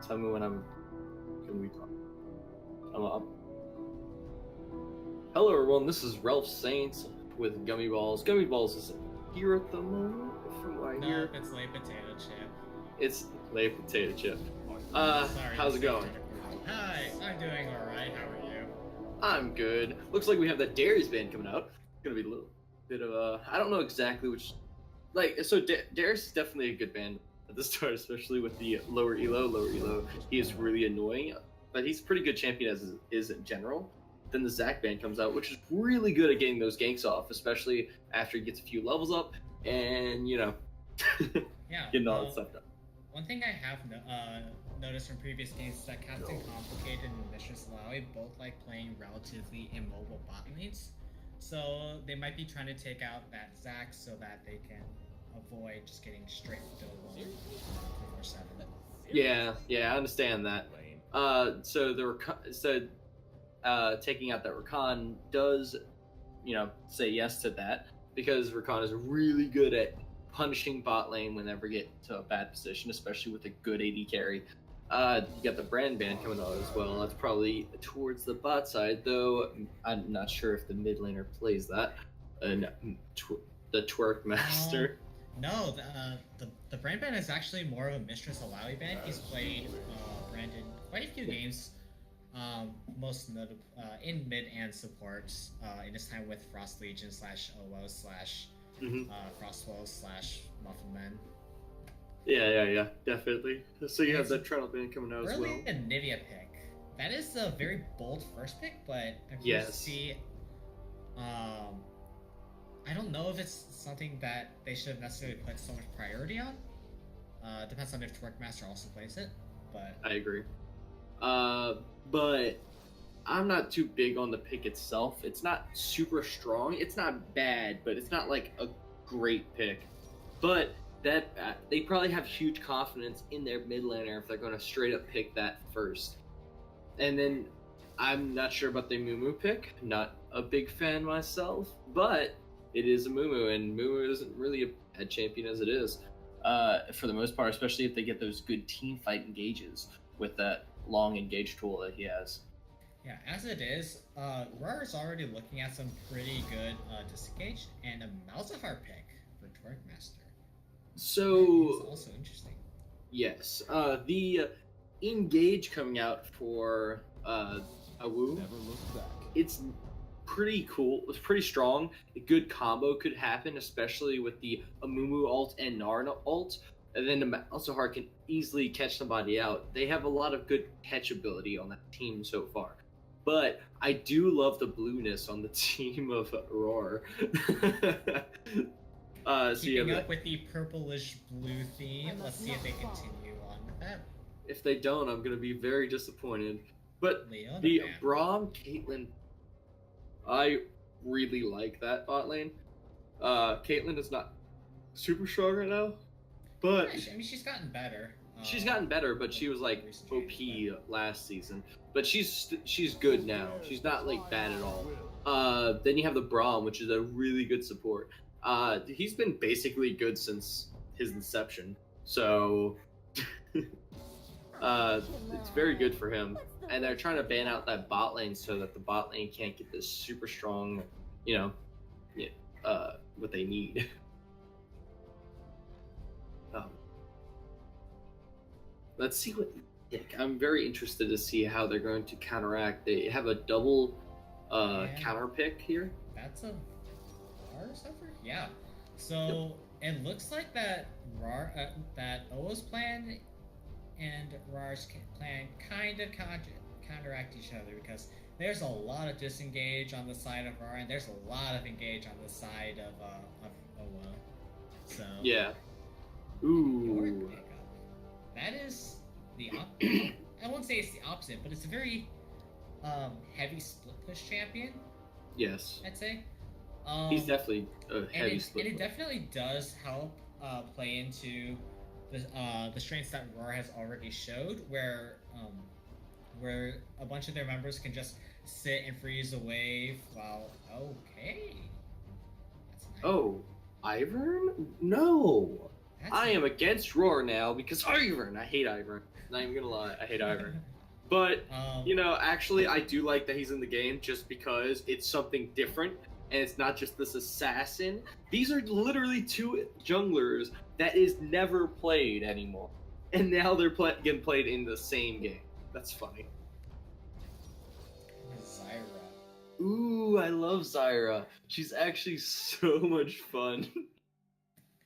Tell me when I'm gonna be talking. I'm up. Hello everyone, this is Ralph Saints with Gummy Balls. Gummy Balls is here at the moment, from what I hear. It's late potato chip. It's late potato chip. Sorry, how's it going? Hi, I'm doing alright, how are you? I'm good. Looks like we have the Darius band coming out. It's gonna be a little bit of I don't know exactly which, Darius is definitely a good band at the start, especially with the lower elo. He is really annoying, but he's a pretty good champion as is in general. Then the Zac band comes out, which is really good at getting those ganks off, especially after he gets a few levels up and, getting all that stuff done. One thing I have noticed from previous games is that Captain Complicated and Mistress Lowy both like playing relatively immobile bot lanes. So they might be trying to take out that Zac so that they can avoid just getting straight dole 24/7. Yeah, I understand that. Taking out that Rakan does, say yes to that, because Rakan is really good at punishing bot lane whenever you get to a bad position, especially with a good AD carry. You got the Brand band coming out as well. That's probably towards the bot side, though I'm not sure if the mid laner plays that. And the Twerk Master. No, the Brand band is actually more of a Mistress Alawi band. He's played Brandon quite a few games. Most notable in mid and support in his time with Frost Legion /OO/ Frostwell / Muffin Man. Yeah, definitely. So you have the Treadle band coming out as well. Really a Nivea pick. That is a very bold first pick, but I'm curious to see. I don't know if it's something that they should necessarily put so much priority on. Depends on if Twerkmaster also plays it, but I agree. But I'm not too big on the pick itself. It's not super strong. It's not bad, but it's not like a great pick. But they probably have huge confidence in their mid laner if they're going to straight up pick that first. And then I'm not sure about the Mumu pick. Not a big fan myself, but it is a Mumu, and Mumu isn't really a bad champion as it is, for the most part, especially if they get those good team fight engages with that long engage tool that he has. Yeah, as it is, Rawr is already looking at some pretty good disengage and a Malzahar pick for Twerkmaster. So it's also interesting. Yes, the engage coming out for Awu, it's pretty cool. It's pretty strong. A good combo could happen, especially with the Amumu ult and Narn ult. And then the Malzahar can easily catch somebody out. They have a lot of good catch ability on that team so far. But I do love the blueness on the team of Rawr. Keeping up with the purplish blue theme. Let's see if they continue on with that. If they don't, I'm going to be very disappointed. But Leona the fan. Braum Caitlyn, I really like that bot lane. Caitlyn is not super strong right now. But yeah, she's gotten better. She's gotten better, but she was like OP last season. But she's good now. She's not like bad at all. Then you have the Braum, which is a really good support. He's been basically good since his inception, so it's very good for him. And they're trying to ban out that bot lane so that the bot lane can't get this super strong, what they need. Let's see what I'm very interested to see how they're going to counteract. They have a double counter pick here. That's a Rawr suffer? Yeah. So it looks like that that OO's plan and Rawr's plan kind of counteract each other, because there's a lot of disengage on the side of Rawr and there's a lot of engage on the side of OO. So yeah. Ooh. That is the I won't say it's the opposite, but it's a very heavy split push champion. Yes. I'd say. He's definitely a heavy split push. And it definitely does help play into the strengths that Rawr has already showed, where a bunch of their members can just sit and freeze away while okay. That's nice. Oh, Ivern? No. I am against Rawr now because Ivern. I hate Ivern. Not even gonna lie, I hate Ivern. But um, actually, I do like that he's in the game just because it's something different, and it's not just this assassin. These are literally two junglers that is never played anymore, and now they're getting played in the same game. That's funny. Zyra. Ooh, I love Zyra. She's actually so much fun.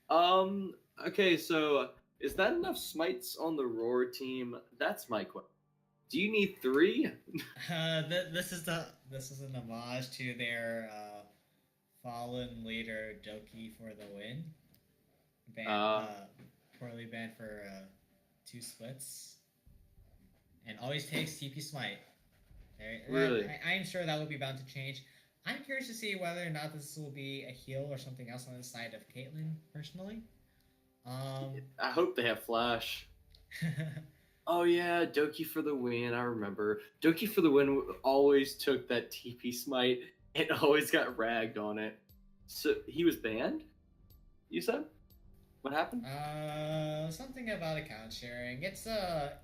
um. Okay, so is that enough smites on the Roar team? That's my question. Do you need three? This is an homage to their fallen leader Doki for the win. Ban Uh, poorly banned for 2 splits, and always takes TP Smite. really? I am sure that will be bound to change. I'm curious to see whether or not this will be a heal or something else on the side of Caitlyn, personally. I hope they have Flash. Oh yeah, Doki for the win. I remember Doki for the win always took that TP smite and always got ragged on it. So he was banned. You said what happened? Something about account sharing. It's a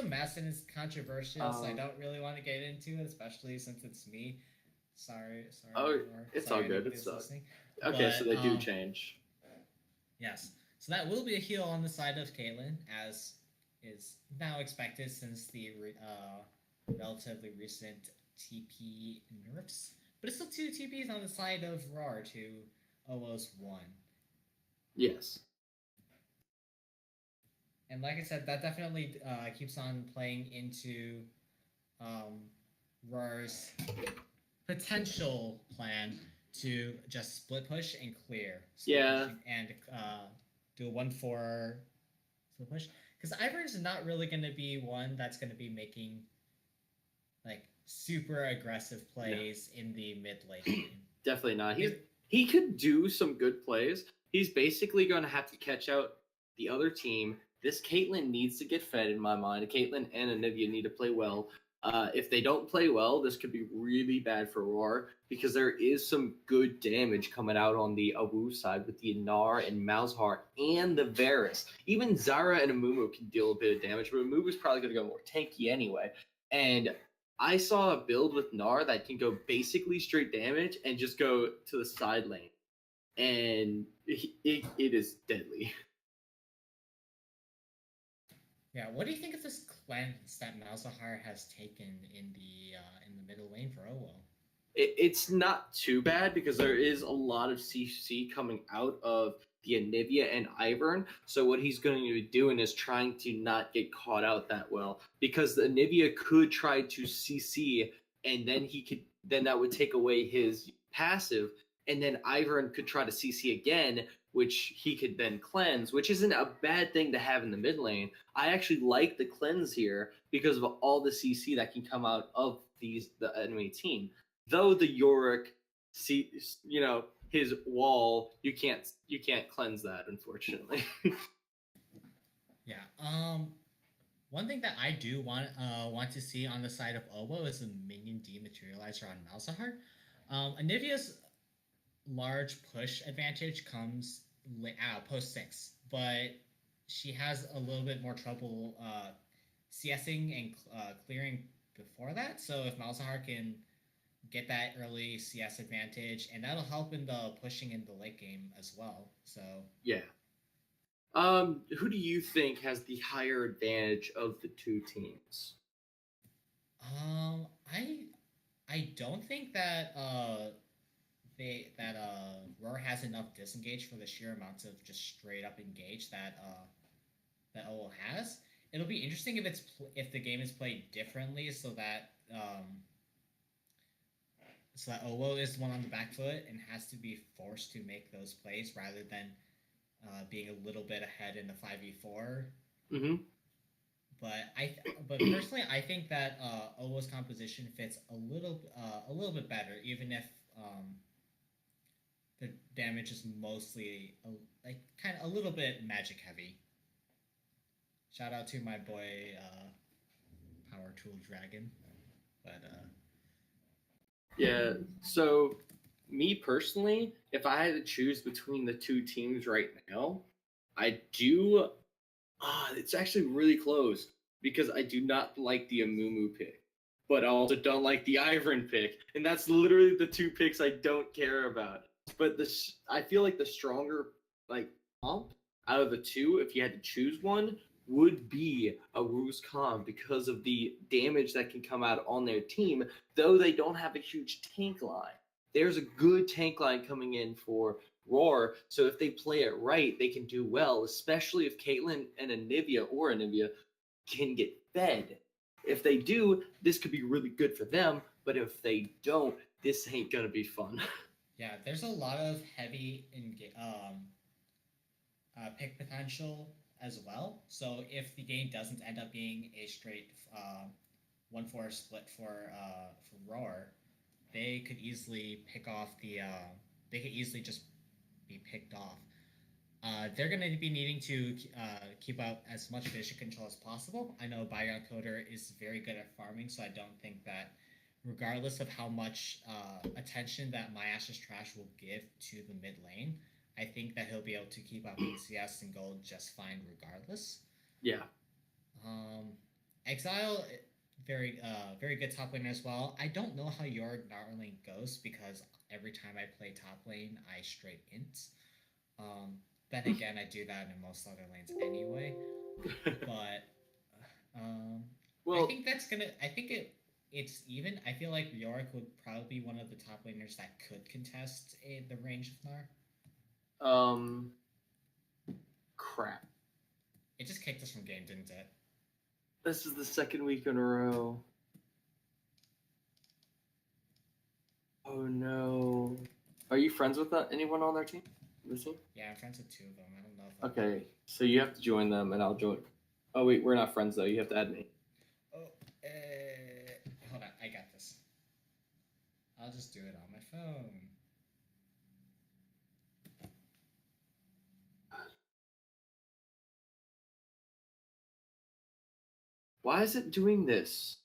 mess and it's controversial, so I don't really want to get into it, especially since it's me. Sorry. Oh, it's all sorry good. anybody It's that's listening. okay. So But they do change. yes, so that will be a heal on the side of Caitlyn, as is now expected since the relatively recent TP nerfs. But it's still 2 TPs on the side of Rawr to almost 1. Yes. And like I said, that definitely keeps on playing into um, Rawr's potential plan to just split push and clear. Yeah. And do a 1-4 split push. Because Ivern's not really going to be one that's going to be making like super aggressive plays in the mid late game. Definitely not. He could do some good plays. He's basically going to have to catch out the other team. This Caitlyn needs to get fed, in my mind. Caitlyn and Anivia need to play well. If they don't play well, this could be really bad for Rawr because there is some good damage coming out on the Awu side with the Anar and Malzahar and the Varus. Even Zara and Amumu can deal a bit of damage, but Amumu's probably going to go more tanky anyway. And I saw a build with Gnar that can go basically straight damage and just go to the side lane. And it is deadly. Yeah, what do you think of this cleanse that Malzahar has taken in the middle lane for OWO? It's not too bad because there is a lot of CC coming out of the Anivia and Ivern. So what he's going to be doing is trying to not get caught out that well because the Anivia could try to CC and then that would take away his passive, and then Ivern could try to CC again, which he could then cleanse, which isn't a bad thing to have in the mid lane. I actually like the cleanse here because of all the CC that can come out of the enemy team. Though the Yorick, his wall, you can't cleanse that, unfortunately. Yeah. One thing that I do want to see on the side of OWO is a minion dematerializer on Malzahar. Anivia's large push advantage comes out post 6, but she has a little bit more trouble CSing and clearing before that. So if Malzahar can get that early CS advantage, and that'll help in the pushing in the late game as well. So yeah. Who do you think has the higher advantage of the two teams? I don't think that Rawr has enough disengage for the sheer amounts of just straight up engage that OWO has. It'll be interesting if the game is played differently, so that OWO is the one on the back foot and has to be forced to make those plays rather than being a little bit ahead in the 5v4. Mm-hmm. But personally, I think that OWO's composition fits a little bit better, even if the damage is mostly kind of a little bit magic heavy. Shout out to my boy Power Tool Dragon, but yeah. So me personally, if I had to choose between the two teams right now, I do. It's actually really close. because I do not like the Amumu pick, but I also don't like the Ivern pick, and that's literally the two picks I don't care about. But I feel like the stronger like comp out of the two, if you had to choose one, would be a Woo's comp because of the damage that can come out on their team, though they don't have a huge tank line. There's a good tank line coming in for Rawr, so if they play it right, they can do well, especially if Caitlyn and Anivia can get fed. If they do, this could be really good for them, but if they don't, this ain't gonna be fun. Yeah, there's a lot of heavy pick potential as well. So if the game doesn't end up being a straight 1-4 split for Rawr, they could easily pick off the. They could easily just be picked off. They're going to be needing to keep up as much vision control as possible. I know Bygone Coder is very good at farming, so I don't think that, regardless of how much attention that My Ashes Trash will give to the mid lane, I think that he'll be able to keep up with CS and gold just fine regardless. Yeah. Exile, very good top laner as well. I don't know how your Gnarl lane goes because every time I play top lane, I straight int. Then again, I do that in most other lanes anyway. But well, I think that's gonna. I think it's even. I feel like Yorick would probably be one of the top laners that could contest the range of Gnar. Crap. It just kicked us from game, didn't it? This is the second week in a row. Oh no. Are you friends with anyone on their team? Yeah, I'm friends with two of them. I don't know if okay, so you have to join them and I'll join. Oh wait, we're not friends though. You have to add me. Oh, hold on. I got this. I'll just do it on my phone. Why is it doing this?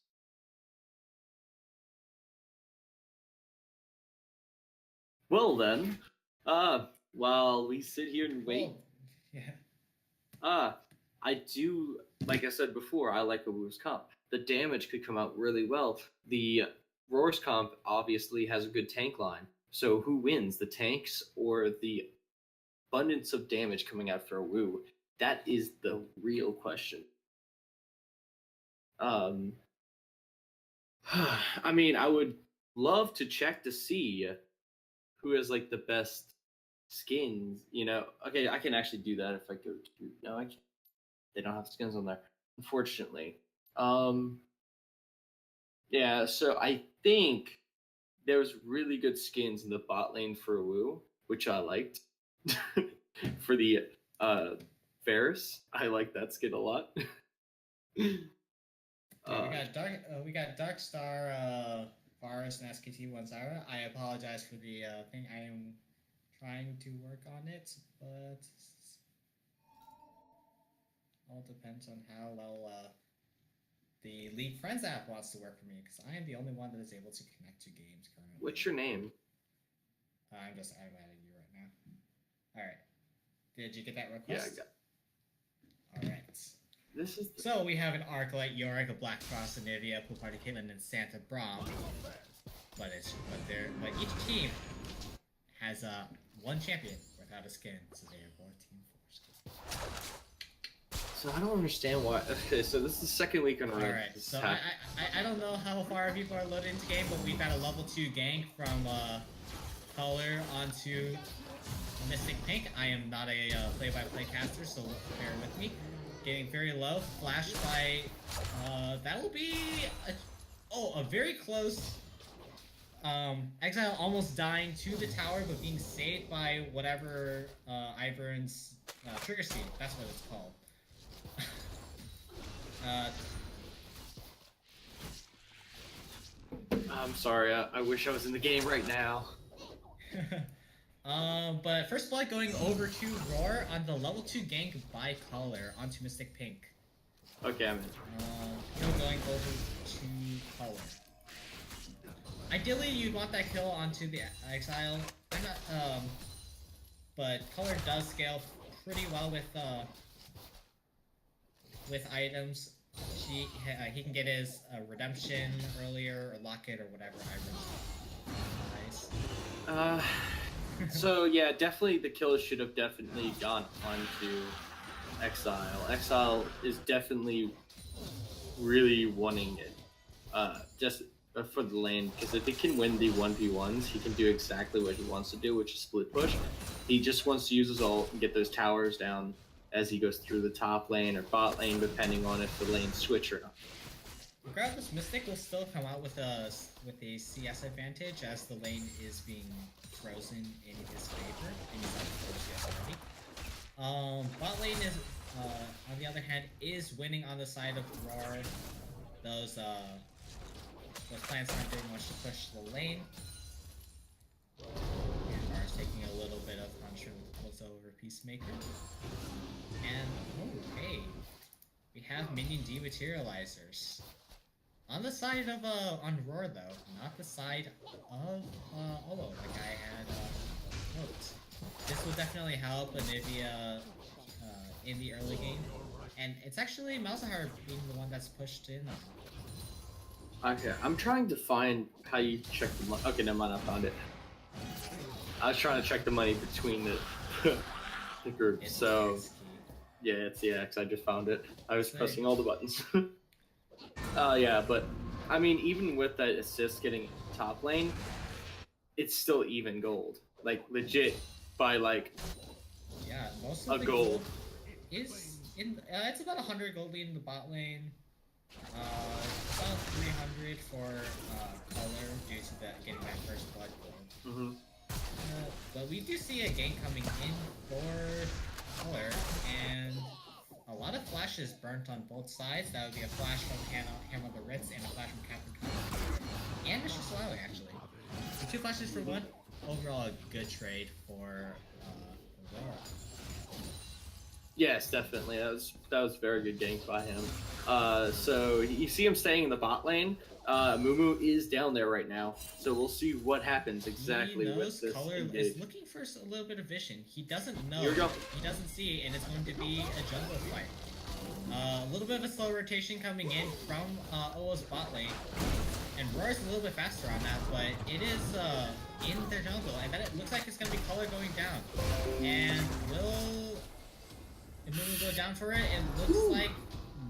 Well then, while we sit here and wait. Yeah. I do, like I said before, I like a Woo's comp. The damage could come out really well. The Rawr's comp obviously has a good tank line. So who wins, the tanks or the abundance of damage coming out for a Woo? That is the real question. I mean, I would love to check to see who has like the best skins, you know. Okay, I can actually do that if I go to. No, I can't. They don't have skins on there, unfortunately. Yeah, so I think there was really good skins in the bot lane for Woo, which I liked. For the Ferris, I like that skin a lot. We got Darkstar, Varus, and SKT1 Zyra. I apologize for the thing. I am trying to work on it, but all depends on how well the League Friends app wants to work for me, because I am the only one that is able to connect to games currently. What's your name? I'm adding you right now. All right. Did you get that request? Yeah, I got it. All right. This is so we have an Arclight, Yorick, a Black Frost, Anivia, Pool Party Caitlyn, and Santa Braum. But each team has one champion without a skin, so they are both team 4 skins. So I don't understand why. Okay, so this is the second week in a row. Alright, so I don't know how far people are loaded into game, but we've got a level 2 gank from Color onto Mystic Pink. I am not a play-by-play caster, so bear with me. Getting very low, flashed by, that will be, a very close, Exile almost dying to the tower, but being saved by whatever, Ivern's, Trigger Seed, that's what it's called. I'm sorry, I wish I was in the game right now. But first blood going over to Rawr on the level 2 gank by Color onto Mystic Pink. Okay, I'm in. Kill going over to Color. Ideally, you'd want that kill onto the Exile. I'm not, but Color does scale pretty well with items. he can get his redemption earlier or locket or whatever items. Nice. So yeah, definitely the kill should have definitely gone on to Exile. Exile is definitely really wanting it. Just for the lane, because if he can win the 1v1s, he can do exactly what he wants to do, which is split push. He just wants to use his ult and get those towers down as he goes through the top lane or bot lane, depending on if the lanes switch or not. Regardless, Mystic will still come out with a CS advantage as the lane is being frozen in his favor, and he's not frozen already. Bot lane is, on the other hand, is winning on the side of Rawr. Those plants aren't doing much to push the lane. And Rawr's taking a little bit of punishment with what's over Peacemaker. And, oh, hey, we have minion dematerializers. On the side of, on Rawr though, not the side of, Olo, like I had, hoped. This will definitely help Anivia, in the early game. And it's actually Malzahar being the one that's pushed in. Okay, I'm trying to find how you check the money. Okay, never mind, I found it. I was trying to check the money between the groups, so... Yeah, it's the X, I just found it. I was pressing all the buttons. Yeah, but, I mean, even with that assist getting top lane, it's still even gold. Like, legit, by, like, yeah, most of a the gold. Is in, it's about 100 gold lead in the bot lane. About 300 for color due to getting that first blood gold. Mm-hmm. But we do see a gank coming in for color, and a lot of flashes burnt on both sides. That would be a flash from Hammer the Ritz and a flash from Captain Cobb. And Mr. Slawi, actually. So 2 flashes for 1. Overall, a good trade for Rawr. Yes, definitely. That was very good gank by him. So you see him staying in the bot lane. Mumu is down there right now, so we'll see what happens exactly with this. Color engage. is looking for a little bit of vision. He doesn't know. Here we go. He doesn't see, and it's going to be a jungle fight. A little bit of a slow rotation coming in from Olo's bot lane, and Rawr's a little bit faster on that, but it is in their jungle, and then it looks like it's going to be color going down. And will Mumu go down for it? It looks like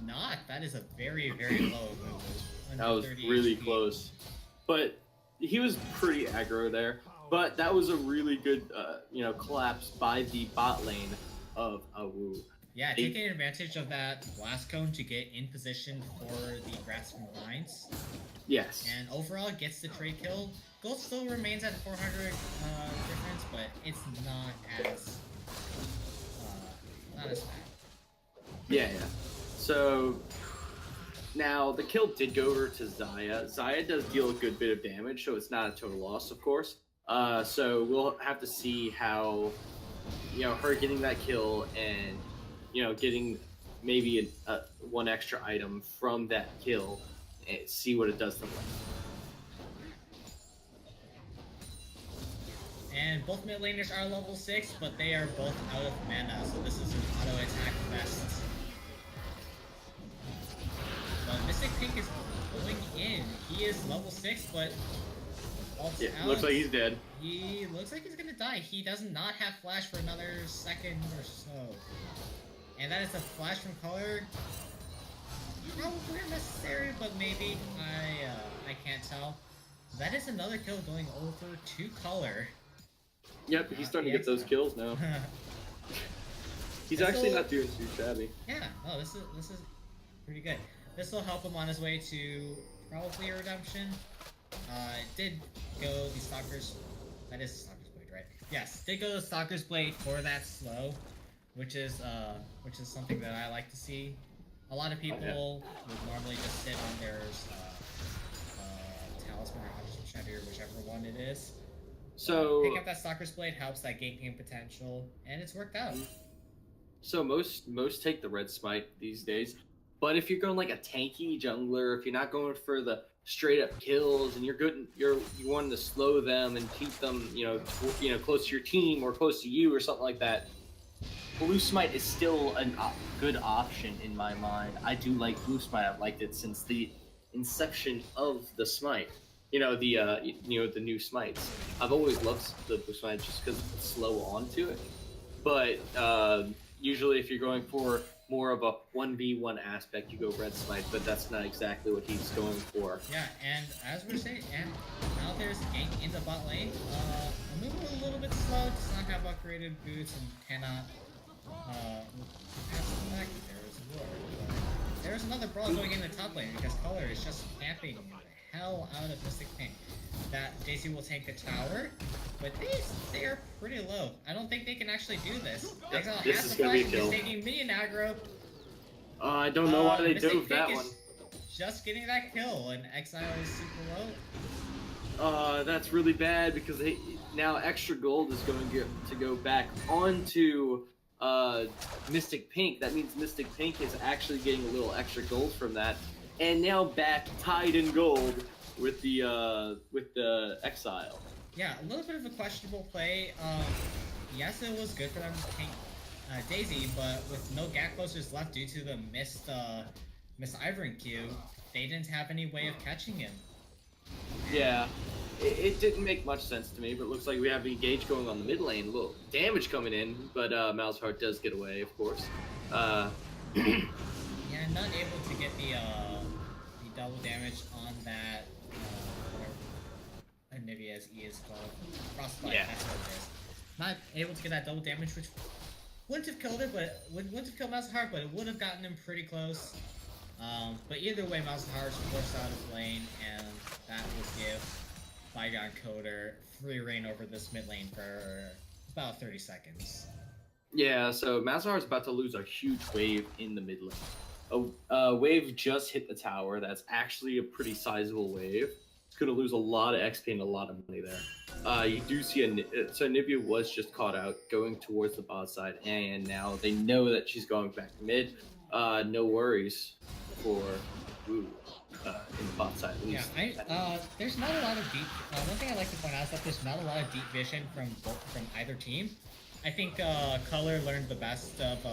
not. That is a very, very low Mumu. That was really close, but he was pretty aggro there. But that was a really good, collapse by the bot lane of Awu. Yeah, taking advantage of that blast cone to get in position for the grasping vines. Yes. And overall gets the trade kill. Gold still remains at 400 difference, but it's not as bad. Yeah. So now the kill did go over to Xayah. Xayah does deal a good bit of damage, so it's not a total loss, of course. So we'll have to see how, her getting that kill and, getting maybe one extra item from that kill and see what it does to them. And both mid laners are level 6, but they are both out of mana, so this is an auto attack fest. But Mystic Pink is going in. He is level 6, but yeah, looks like he's dead. He looks like he's gonna die. He does not have flash for another second or so. And that is a flash from color. Probably unnecessary, but maybe. I can't tell. That is another kill going over to color. Yep, he's starting to get those kills now. He's actually not doing too shabby. Yeah, no, this is pretty good. This will help him on his way to probably a redemption. It did go the Stalker's... That is Stalker's Blade, right? Yes, did go the Stalker's Blade for that slow, which is something that I like to see. A lot of people would normally just sit on their Talisman or Hunter's Shadow, whichever one it is. So picking up that Stalker's Blade helps that ganking potential, and it's worked out. So most take the red smite these days, but if you're going like a tanky jungler, if you're not going for the straight up kills, and you want to slow them and keep them, close to your team or close to you or something like that, Blue Smite is still a good option in my mind. I do like Blue Smite. I've liked it since the inception of the Smite. The new Smites. I've always loved the Blue Smite just because it's slow onto it. But usually, if you're going for more of a 1v1 aspect, you go Red Smite, but that's not exactly what he's going for. Yeah, and as we're saying, and now there's a gank in the bot lane. Amumu a little bit slow, does not have upgraded boots, and cannot pass the back. There's Rawr. There's another brawl going in the top lane because Color is just camping the hell out of Mystic Pink. That Daisy will take the tower, but they are pretty low. I don't think they can actually do this. Exile has the flash and is taking minion aggro. I don't know why they dove that one. Just getting that kill, and Exile is super low. That's really bad because now extra gold is going to go back onto Mystic Pink. That means Mystic Pink is actually getting a little extra gold from that, and now back tied in gold with the Exile. Yeah, a little bit of a questionable play. Yes, it was good for them to tank Daisy, but with no gap closers left due to the missed Ivern Q, they didn't have any way of catching him. Yeah, it didn't make much sense to me, but it looks like we have engage going on the mid lane. A little damage coming in, but Malzahar does get away, of course. Yeah, not able to get the double damage on that. Nivea's E is called Frostbite. Yeah. That's what it is. Not able to get that double damage, which wouldn't have killed it, but wouldn't have killed Malzahar, but it would have gotten him pretty close. But either way, Malzahar is forced out of lane, and that would give Bygone Coder free reign over this mid lane for about 30 seconds. Yeah, so Malzahar is about to lose a huge wave in the mid lane. A wave just hit the tower. That's actually a pretty sizable wave. It's going to lose a lot of XP and a lot of money there. You do see so Nivea was just caught out going towards the bot side, and now they know that she's going back to mid. No worries for Wu in the bot side at least. Yeah, there's not a lot of deep. One thing I like to point out is that there's not a lot of deep vision from either team. I think Color learned the best of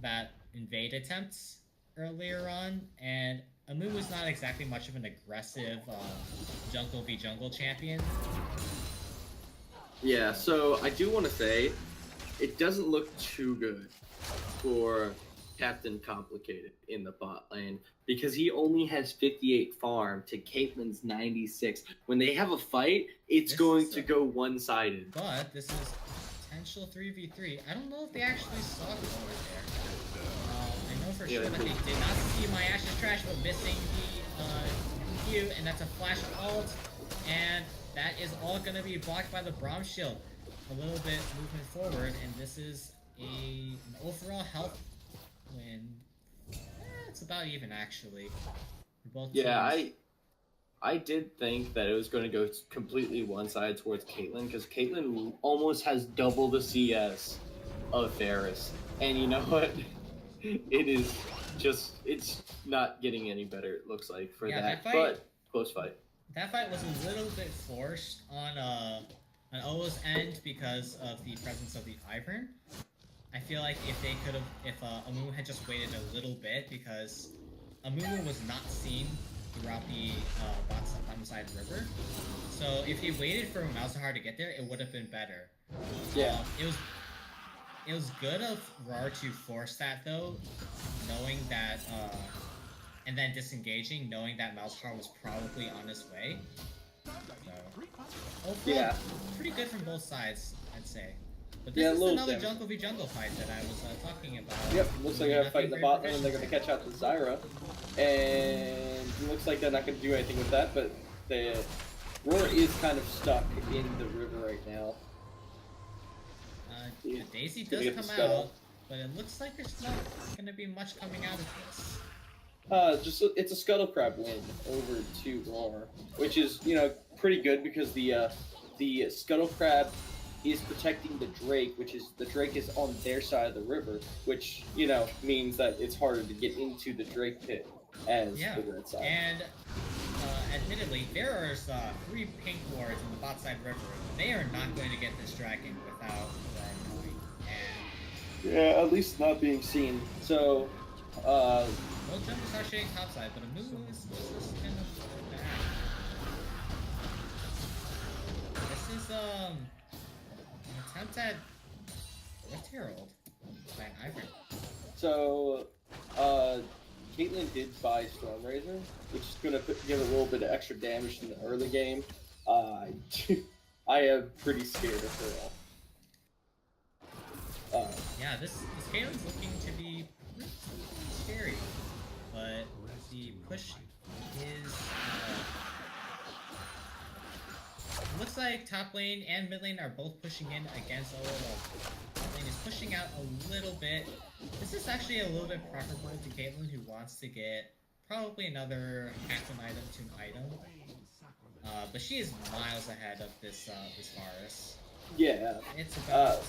that invade attempts earlier on, and Amu was not exactly much of an aggressive jungle v jungle champion. Yeah, so I do want to say it doesn't look too good for Captain Complicated in the bot lane because he only has 58 farm to Caitlyn's 96. When they have a fight, it's going to go one-sided. But this is potential 3v3. I don't know if they actually saw Color there. I know for sure that they did not see my Ash's trash, but missing the Q, and that's a flash alt, and that is all going to be blocked by the Braum shield. A little bit movement forward, and this is an overall health win. It's about even, actually, for both teams. I did think that it was going to go completely one side towards Caitlyn, because Caitlyn almost has double the CS of Varus. And you know what? It's not getting any better, it looks like, for that fight, but close fight. That fight was a little bit forced on O's end because of the presence of the Ivern. I feel like if Amumu had just waited a little bit, because Amumu was not seen throughout the bottom side river. So if he waited for Malzahar to get there, it would have been better. Yeah. It was good of Rawr to force that though, knowing that and then disengaging, knowing that Malzahar was probably on his way. So overall, pretty good from both sides, I'd say. But this is another jungle v jungle fight that I was talking about. Yep, looks like they're gonna fight in the bot lane and they're gonna catch out the Zyra. And it looks like they're not gonna do anything with that, but the Rawr is kind of stuck in the river right now. Daisy does come out, but it looks like there's not gonna be much coming out of this. It's a Scuttle Crab win over to Rawr, which is, pretty good because the Scuttle Crab is protecting the Drake, the Drake is on their side of the river, which, means that it's harder to get into the Drake pit as the red side. And admittedly, there are 3 pink wards in the bot side river. They are not going to get this dragon without Rawr knowing. And Yeah, at least not being seen. So, Well, jumpers are shading topside, but a move is just kind of bad. This is an attempt at Rift Herald by an Ivern. so, Caitlyn did buy Stormrazor, which is going to give a little bit of extra damage in the early game. I am pretty scared of her. Yeah, this Caitlyn's looking to be pretty scary, but the push is. Looks like top lane and mid lane are both pushing in against ODL. Top lane is pushing out a little bit. This is actually a little bit preferable to Caitlyn, who wants to get probably another half an item to an item. But she is miles ahead of this Varus. Yeah. It's about.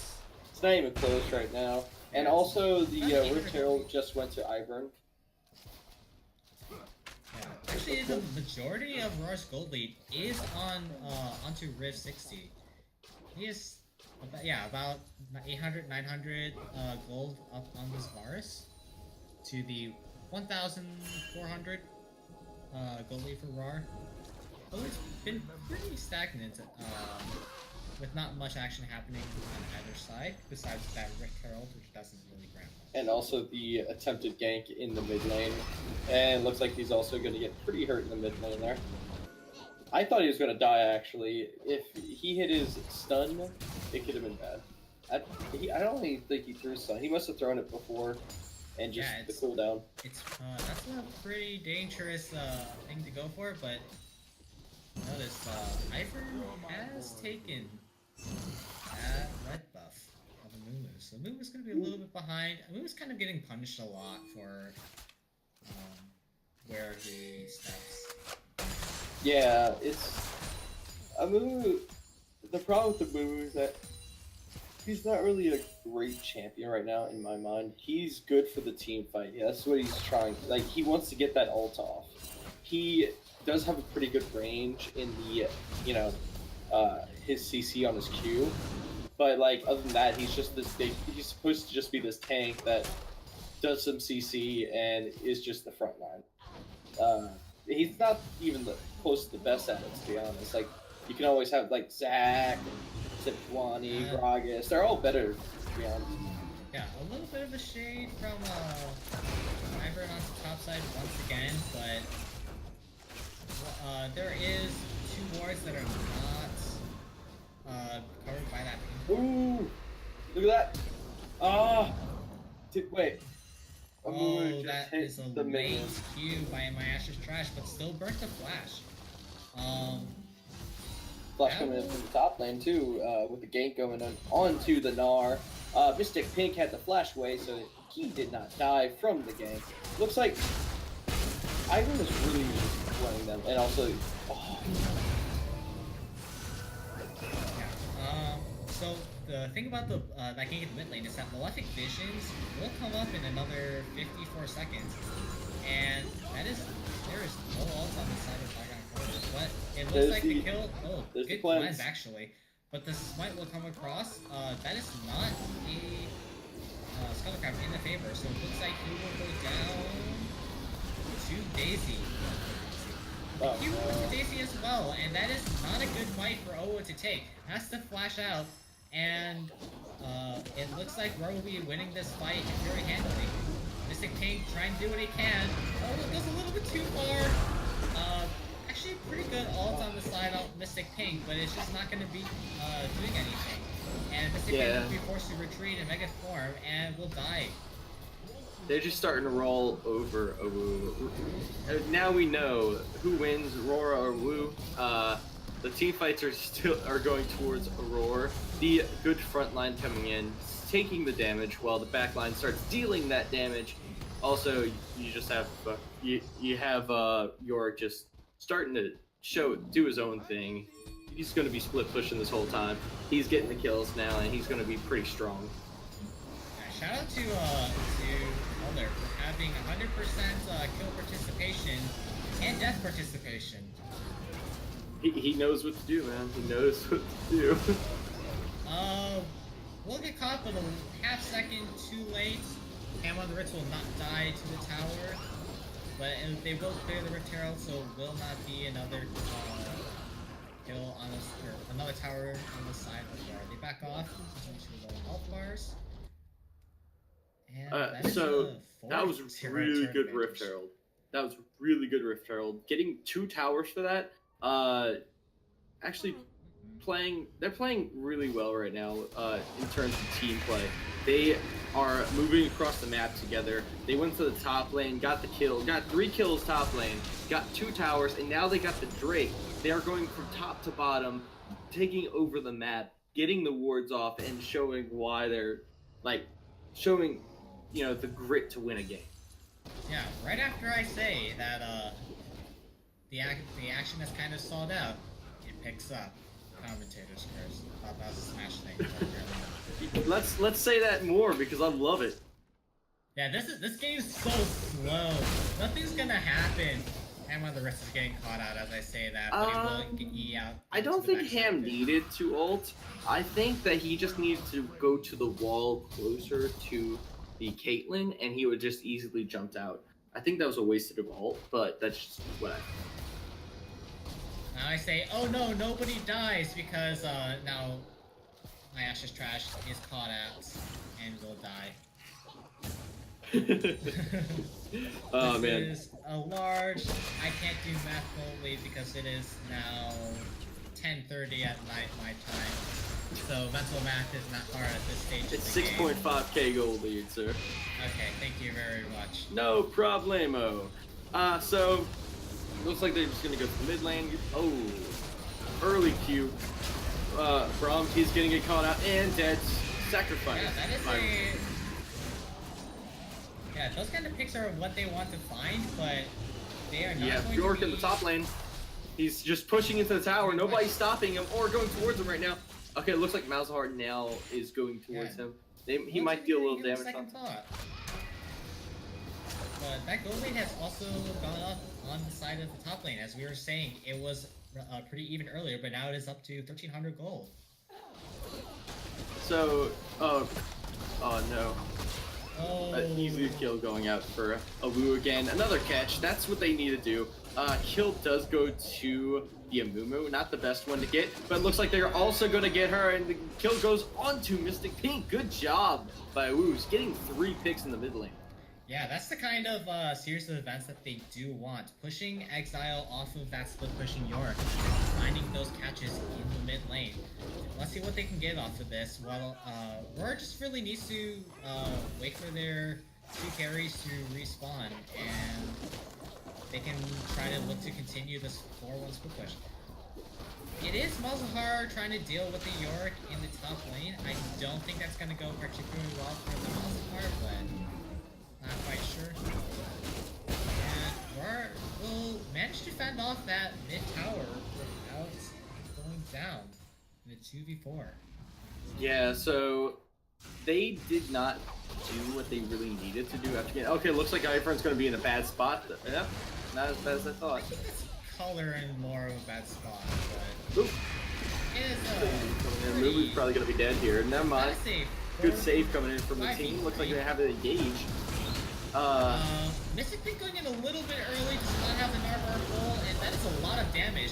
It's not even close right now. And also, the Rift Herald just went to Ivern. Yeah. Actually, the majority of Rawr's gold lead is onto Riv 60. He is about 800, 900 gold up on this Varus to the 1,400 gold lead for Rawr. But it's been pretty stagnant with not much action happening on either side besides that Rift Herald, which doesn't really grant much. And also the attempted gank in the mid lane. And looks like he's also going to get pretty hurt in the mid lane there. I thought he was going to die, actually. If he hit his stun, it could have been bad. I don't even think he threw stun. He must have thrown it before and just the cooldown. That's a pretty dangerous thing to go for, but notice Ivern has taken that red buff of Amumu. So Amumu's going to be a little bit behind. Amumu's kind of getting punished a lot for where he steps. Yeah, it's Amumu. The problem with Amumu is that he's not really a great champion right now in my mind. He's good for the team fight. Yeah, that's what he's trying. Like, he wants to get that ult off. He does have a pretty good range in the, his CC on his Q. But, like, other than that, he's just this big... He's supposed to just be this tank that does some CC and is just the front line. He's not even close to the best at it, to be honest. Like, you can always have, like, Zac, Sejuani, Gragas. They're all better, to be honest. Yeah, a little bit of a shade from Ivern onto top side once again, but there is two wards that are not covered by that. Ooh! Look at that! Ah! Wait. Oh, that is a late Q by my Asher's Trash, but still burnt the flash. Flash coming in from the top lane too, with the gank going on to the Rawr. Mystic Pink had the flash away, so he did not die from the gank. Looks like Ivern is really running them, and also. Oh. Yeah. So the thing about the that gank in the mid lane is that Malefic Visions will come up in another 54 seconds, and there is no ult on the side of Background Force. But it looks like the kill. Oh, good cleanse actually. But the smite will come across. That is not a Skullcraft in the favor, so it looks like he will go down to Daisy. He will go to Daisy as well, and that is not a good fight for Owo to take. Has to flash out, and it looks like Rawr will be winning this fight very handily. Mystic Pink trying to do what he can. Oh, it goes a little bit too far. Actually, pretty good ult on the side of Mystic Pink, but it's just not going to be doing anything. And Mystic Pink will be forced to retreat in Mega form and will die. They're just starting to roll over Owu. Now we know who wins, Rawr or Wu. The team fights are going towards Rawr. The good front line coming in, taking the damage, while the back line starts dealing that damage. Also, you just have you have Yorick just starting to do his own thing. He's going to be split pushing this whole time. He's getting the kills now, and he's going to be pretty strong. Yeah, shout out to Mulder for having 100% kill participation and death participation. He knows what to do, man. He knows what to do. will get caught, but a half second too late. Hammer on the Ritz will not die to the tower, but they will clear the Rift Herald, so will not be another kill on this, or another tower on the side of the Rawr. They back off into low health bars. And so that was really good Rift Herald. That was really good Rift Herald. Getting 2 towers for that. Actually, they're playing really well right now. In terms of team play, they are moving across the map together. They went to the top lane, got the kill, got 3 kills top lane, got 2 towers, and now they got the Drake. They are going from top to bottom, taking over the map, getting the wards off, and showing why they're showing, the grit to win a game. Yeah, right after I say that the action has kind of stalled out, it picks up. Commentators curse. Thought that was a Smash thing. Let's say that more because I love it. Yeah, this game's so slow. Nothing's gonna happen. Ham on the Ritz is getting caught out as I say that, but he will get E out. I don't think Ham needed to ult. I think that he just needed to go to the wall closer to the Caitlyn, and he would just easily jumped out. I think that was a wasted ult, but that's just what I think. Now I say, oh no, nobody dies because now my Ashes Trash is caught out and will die. Oh this man. Is a large. I can't do math boldly because it is now 10:30 at night my time. So mental math is not hard at this stage. It's of the game. 6.5k gold lead, sir. Okay, thank you very much. No problemo. So looks like they're just gonna go to the mid lane. Oh, early Q. Braum, he's gonna get caught out and dead. Sacrifice. Yeah, that is a. Yeah, those kind of picks are what they want to find, but they are not. Yeah, going Bjork to be... in the top lane. He's just pushing into the tower. Nobody's stopping him or going towards him right now. Okay, it looks like Malzahar now is going towards him. He might deal a little damage. Second thought. But that gold lane has also gone up on the side of the top lane. As we were saying, it was pretty even earlier, but now it is up to 1,300 gold. So, oh no. Oh. An easy kill going out for Awu again. Another catch. That's what they need to do. Kill does go to the Amumu. Not the best one to get, but it looks like they're also going to get her, and the kill goes on to Mystic Pink. Good job by Awu. He's getting 3 picks in the mid lane. Yeah, that's the kind of series of events that they do want. Pushing Exile off of that split, pushing York, finding those catches in the mid lane. Let's see what they can get off of this. Well, Rawr just really needs to wait for their 2 carries to respawn, and they can try to look to continue this 4-1 split push. It is Malzahar trying to deal with the York in the top lane. I don't think that's going to go particularly well for the Malzahar, but not quite sure. And Rawr will manage to fend off that mid tower without going down in the 2v4. Yeah, so they did not do what they really needed to do after getting. Okay, looks like Ifron's going to be in a bad spot. Yeah, not as bad as I thought. I think it's color in more of a bad spot, but Oop. it is Move's probably going to be dead here. Never mind. Good save coming in from the team. Looks like they have it engaged. Mystic Pink going in a little bit early, does not have the Rawr full, and that is a lot of damage.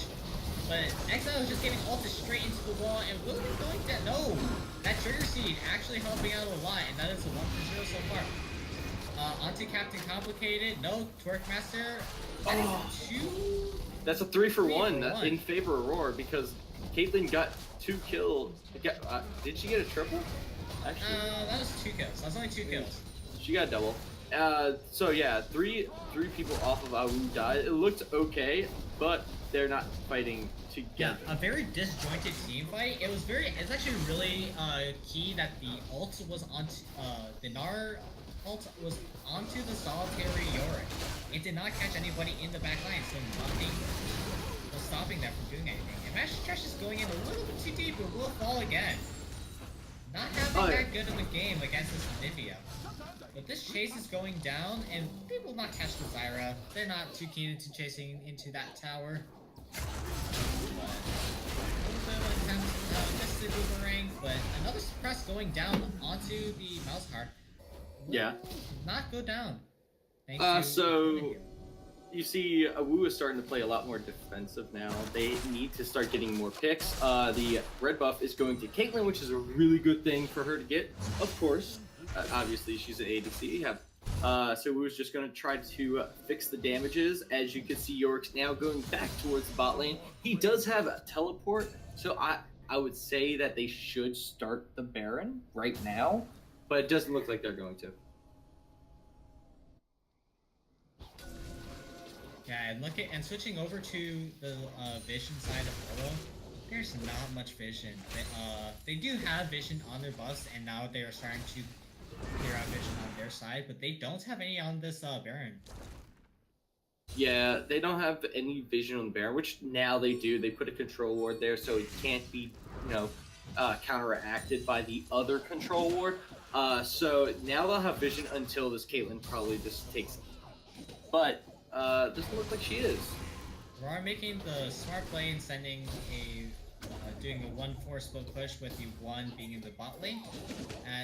But Exile is just getting ulted straight into the wall, and will be going down. No! That Trigger Seed actually helping out a lot, and that is a 1-0 so far. Onto Captain Complicated. No, Twerkmaster. That's a 3-for-1 in favor of Rawr because Caitlyn got 2 kills. Did she get a triple? Actually, that was 2 kills. That was only 2 kills. She got a double. So yeah, three people off of Awu died. It looked okay, but they're not fighting together. Yeah, a very disjointed team fight. It's actually really key that the ult was on the Rawr ult was onto the solitary Yorick. It did not catch anybody in the back line, so nothing was stopping them from doing anything. And Master Trash is going in a little bit too deep, but will fall again. Not having that good of a game against this Nivea. But this chase is going down, and they will not catch the Zyra. They're not too keen into chasing into that tower. But this Master Boomerang, but another suppress going down onto the mouse heart. Yeah. Not go down. Thanks to So you see, Wu is starting to play a lot more defensive now. They need to start getting more picks. The red buff is going to Caitlyn, which is a really good thing for her to get, of course. Obviously, she's an ADC. So Wu's just going to try to fix the damages. As you can see, York's now going back towards the bot lane. He does have a teleport, so I would say that they should start the Baron right now, but it doesn't look like they're going to. Yeah, and switching over to the vision side of Olo, there's not much vision. They do have vision on their buffs, and now they are starting to clear out vision on their side, but they don't have any on this Baron. Yeah, they don't have any vision on the Baron, which now they do. They put a control ward there, so it can't be, counteracted by the other control ward. So now they'll have vision until this Caitlyn probably just takes it. But doesn't look like she is. Rawr making the smart play and doing a 1-4 split push with the 1 being in the bot lane,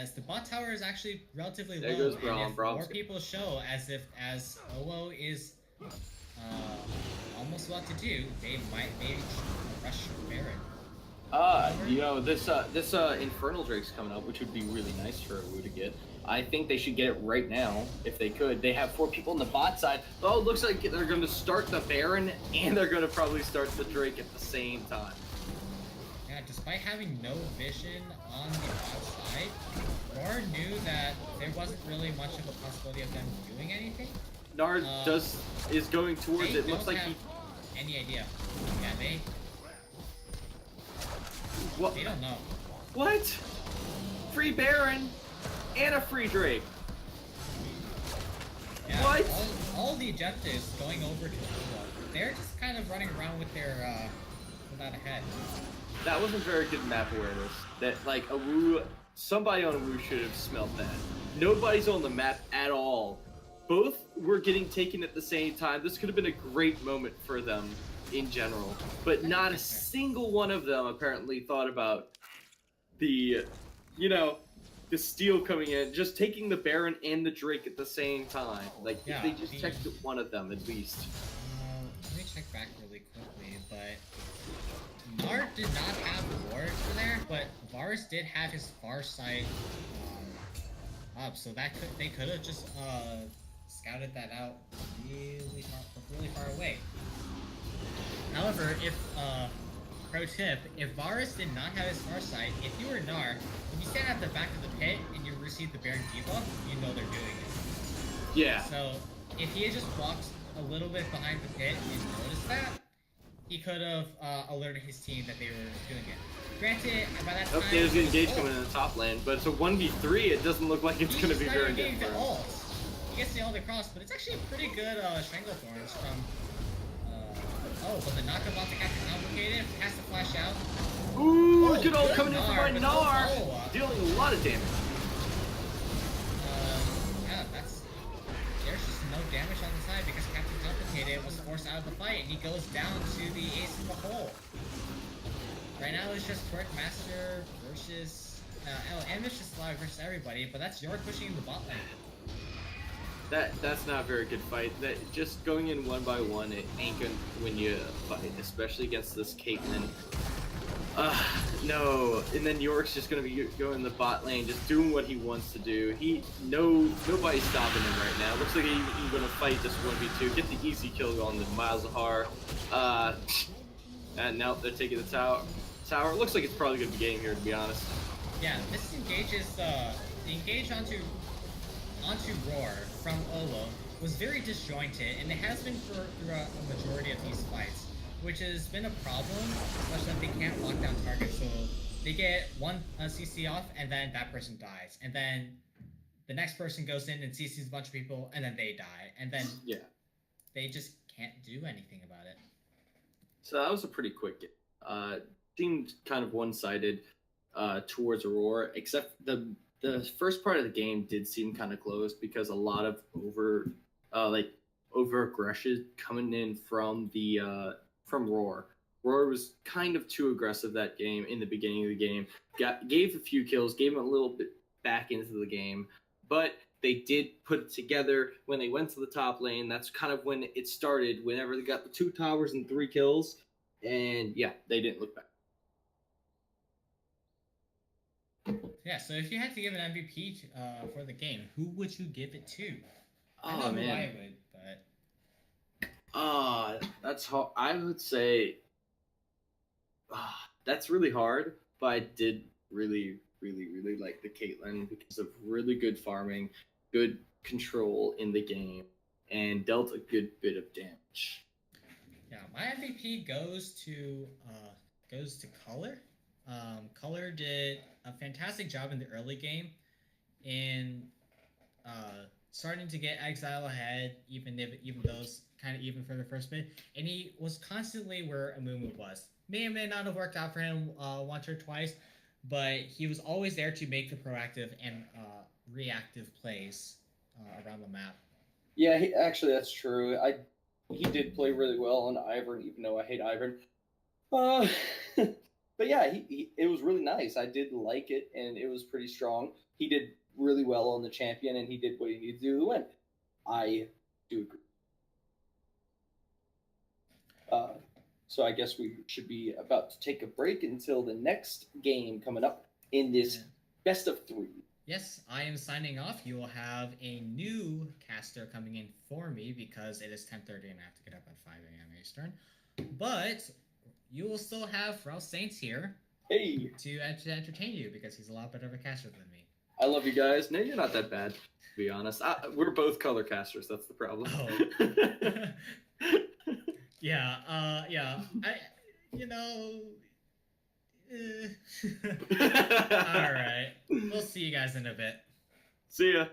as the bot tower is actually relatively There low. goes And if Braum. more people show as OO is almost about to do, they might rush Baron. This Infernal Drake's coming up, which would be really nice for Wu to get. I think they should get it right now, if they could. They have 4 people on the bot side. Oh, it looks like they're going to start the Baron, and they're going to probably start the Drake at the same time. Yeah, despite having no vision on the bot side, Rawr knew that there wasn't really much of a possibility of them doing anything. Nard is going towards it. Looks like he any idea. Yeah, What? They don't know. What? Free Baron and a free Drake. Yeah, What? All the objectives going over to Rawr, they're just kind of running around with their without a head. That wasn't very good map awareness. That somebody on Wu should have smelt that. Nobody's on the map at all. Both were getting taken at the same time. This could have been a great moment for them in general, but not a single one of them apparently thought about the steal coming in, just taking the Baron and the Drake at the same time. Like, if they just checked one of them at least. Let me check back really quickly, but Nard did not have Ward for there, but Varus did have his far side up, so they could have just scouted that out really far away. However, pro tip, if Varus did not have his far side, if you were Gnar, when you stand at the back of the pit and you receive the Baron debuff, you know they're doing it. Yeah. So, if he had just walked a little bit behind the pit and noticed that, he could have alerted his team that they were doing it. Granted, by that time... Okay, there's an engage coming in the top lane, but it's a 1v3, it doesn't look like it's going to be very good for him. He gets the ult across, but it's actually a pretty good Stranglethorns from... but the knockup to Captain Complicated has to flash out. Ooh, good ult coming in from my Gnar! Dealing a lot of damage. There's just no damage on the side because Captain Complicated was forced out of the fight, and he goes down to the ace in the hole. Right now it's just Twerk Master versus... and it's just Live versus everybody, but that's York pushing in the bot lane. That's not a very good fight. That just going in 1 by 1, it ain't gonna win you a fight, especially against this Caitlyn. No. And then York's just gonna be going in the bot lane, just doing what he wants to do. Nobody's stopping him right now. Looks like he's gonna fight this 1v2, get the easy kill on the Malzahar. And now they're taking the tower. It looks like it's probably gonna be game here, to be honest. Yeah, this engage is the engage onto Rawr from Olo was very disjointed, and it has been throughout a majority of these fights, which has been a problem, especially if they can't lock down targets. So they get one CC off, and then that person dies, and then the next person goes in and CCs a bunch of people, and then they die, and then they just can't do anything about it. So that was a pretty quick game. Seemed kind of one-sided towards Rawr, except the first part of the game did seem kind of close because a lot of over aggression coming in from Rawr. Rawr was kind of too aggressive that game in the beginning of the game. Gave a few kills, gave him a little bit back into the game, but they did put it together when they went to the top lane. That's kind of when it started. Whenever they got the 2 towers and 3 kills, and yeah, they didn't look back. Yeah, so if you had to give an MVP for the game, who would you give it to? I know Oh who man. I would, but That's hard. I would say that's really hard, but I did really, really, really like the Caitlyn because of really good farming, good control in the game, and dealt a good bit of damage. yeah, my MVP goes to Color. Color did a fantastic job in the early game in starting to get Exile ahead, even those kind of even for the first bit, and he was constantly where Amumu was. May or may not have worked out for him once or twice, but he was always there to make the proactive and reactive plays around the map. Yeah, actually, that's true. He did play really well on Ivern, even though I hate Ivern. Uh, but yeah, it was really nice. I did like it, and it was pretty strong. He did really well on the champion, and he did what he needed to do to win. I do agree. Uh, so I guess we should be about to take a break until the next game coming up in this best of 3. Yes, I am signing off. You will have a new caster coming in for me because it is 10:30 and I have to get up at 5 a.m. Eastern. But you will still have Ralph Saints here to entertain you because he's a lot better of a caster than me. I love you guys. No, you're not that bad, to be honest. We're both color casters. That's the problem. Oh. Yeah, you know... All right. We'll see you guys in a bit. See ya.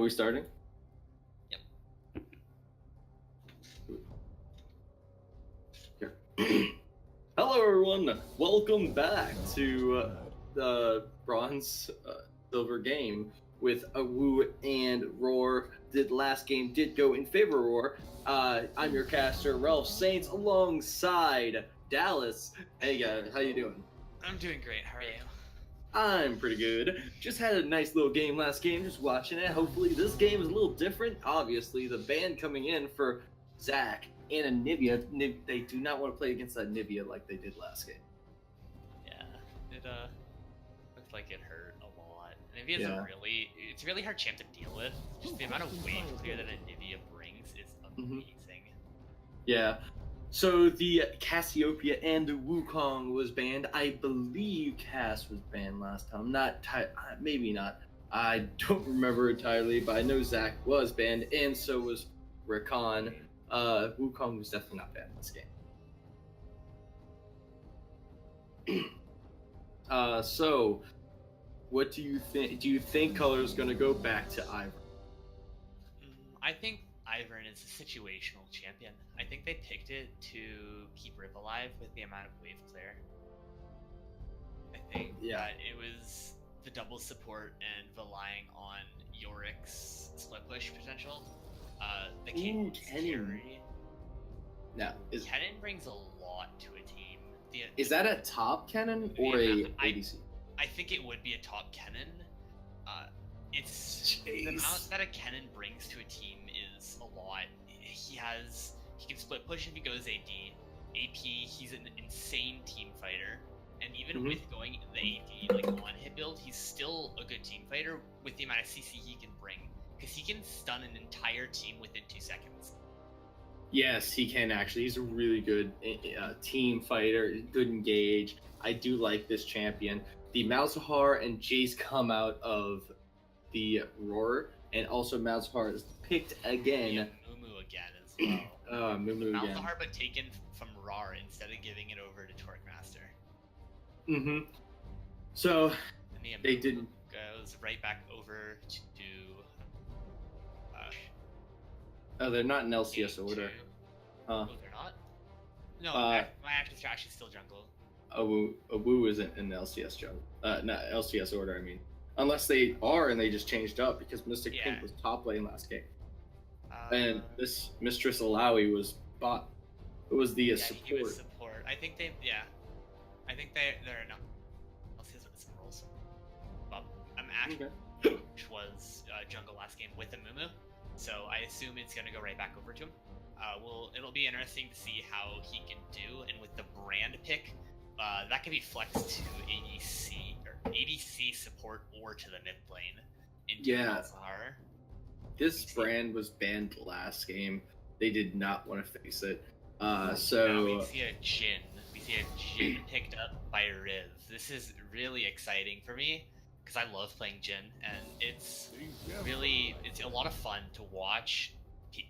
we starting? Yep. Hello, everyone. Welcome back to the Bronze Silver game with Wu and Rawr. The last game did go in favor of Rawr. I'm your caster, Ralph Saints, alongside Dallas. Hey guys, how you doing? I'm doing great. How are you? I'm pretty good. Just had a nice little game last game, just watching it. Hopefully this game is a little different. Obviously, the ban coming in for Zach and Anivia. They do not want to play against Anivia like they did last game. Yeah, it looked like it hurt a lot. Anivia's it's a really hard champ to deal with. Just the amount of wave clear that Anivia brings is amazing. Yeah. So the Cassiopeia and the Wukong was banned. I believe Cass was banned last time. Maybe not. I don't remember entirely, but I know Zach was banned, and so was Rakan. Wukong was definitely not banned in this game. So what do you think? Do you think Color's going to go back to Ivern? I think Ivern is a situational champion. I think they picked it to keep Rip alive with the amount of wave clear. I think that it was the double support and relying on Yorick's split push potential. The Kennen carry. No, Kennen brings a lot to a team. Is that a top Kennen or a ADC? I think it would be a top Kennen. It's the amount that a Kennen brings to a team is a lot. He can split push if he goes AD. AP, he's an insane team fighter. And even with going the AD, like on hit build, he's still a good team fighter with the amount of CC he can bring. Because he can stun an entire team within 2 seconds. Yes, he can actually. He's a really good team fighter, good engage. I do like this champion. The Malzahar and Jace come out of the Rawr, and also Malzahar is picked again. Yeah, Mumu again as well. Mumu again. Malzahar, but taken from Rawr instead of giving it over to Torquemaster. So And they didn't. Goes right back over to. Oh, they're not in LCS order. Oh, they're not? No, my active strategy is still jungle. Wu isn't in the LCS jungle. Not LCS order, I mean. Unless they are and they just changed up because Mystic Pink was top lane last game. And this Mistress Alawi was bot. It was the support. He was support. I think they're no. LCS with some roles. But Ash, which was jungle last game with the Mumu. So I assume it's going to go right back over to him. It'll be interesting to see how he can do, and with the brand pick, that can be flexed to ADC support or to the mid lane. Malzahar. This brand was banned last game. They did not want to face it. So now we see a Jhin. We see a Jhin picked up by Riv. This is really exciting for me. Because I love playing Jhin, and it's a lot of fun to watch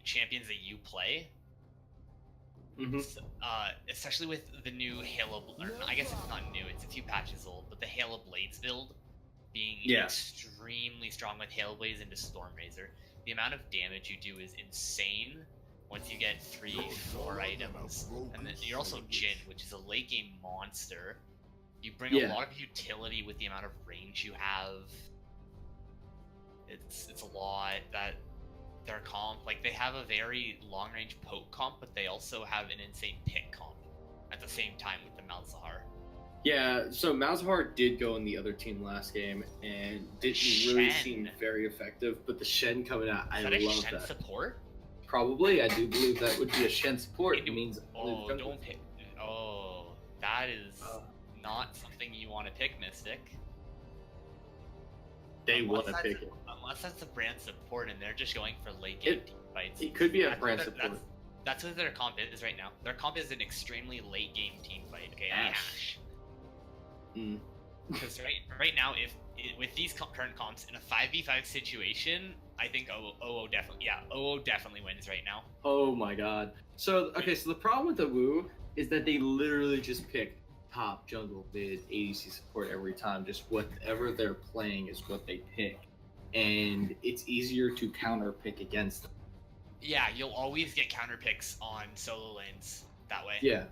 champions that you play. Especially with the new Halo, I guess it's not new, it's a few patches old, but the Halo Blades build being extremely strong with Halo Blades into Stormrazor. The amount of damage you do is insane once you get 3-4 items. And then you're also Jhin, which is a late game monster. You bring a lot of utility with the amount of range you have. It's a lot. That their comp, like, they have a very long range poke comp, but they also have an insane pick comp at the same time with the Malzahar. Yeah, so Malzahar did go in the other team last game and didn't really seem very effective, but the Shen coming out, I love that. Is that a Shen support? Probably, I do believe that would be a Shen support. It means don't pick. Oh, that is not something you want to pick, Mystic. They want to pick it. Unless that's a brand support and they're just going for late game team fights. It could be a brand support. That's what their comp is right now. Their comp is an extremely late game team fight. Okay, Ashe. Because right now, with these current comps in a 5v5 situation, I think OO definitely wins right now. Oh my god. So the problem with the Wu is that they literally just pick top jungle mid ADC support every time. Just whatever they're playing is what they pick. and it's easier to counter pick against them. Yeah, you'll always get counter picks on solo lanes that way. Yeah.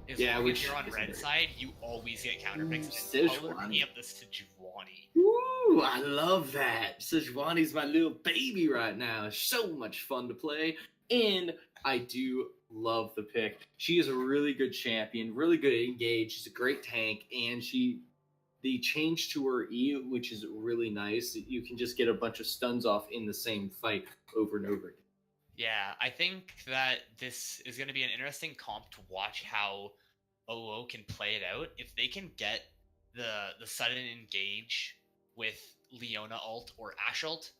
As Yeah, long which as you're on isn't red very- side, you always get counter picks. Ooh, And color Sejuani. camp the Sejuani. Ooh, I love that. Sejuani's my little baby right now. So much fun to play. And I do love the pick. She is a really good champion, really good at engage. She's a great tank, and the change to her E, which is really nice. You can just get a bunch of stuns off in the same fight over and over again. Yeah, I think that this is going to be an interesting comp to watch how OO can play it out. If they can get the sudden engage with Leona ult or Ashe ult,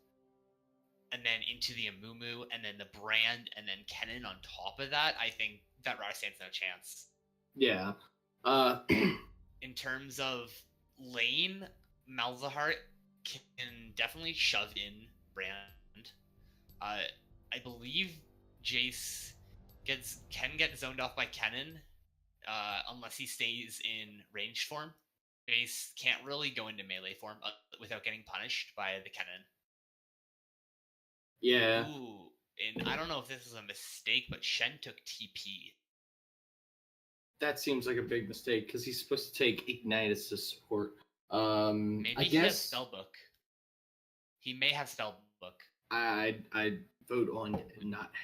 and then into the Amumu, and then the Brand, and then Kennen on top of that, I think that Rawr stands no chance. Yeah. In terms of lane, Malzahar can definitely shove in Brand. I believe Jace can get zoned off by Kennen unless he stays in ranged form. Jace can't really go into melee form without getting punished by the Kennen. Yeah. Ooh, and I don't know if this is a mistake, but Shen took TP. That seems like a big mistake because he's supposed to take Ignite as a support. Maybe I he has guess Spellbook. He may have Spellbook. I'd vote on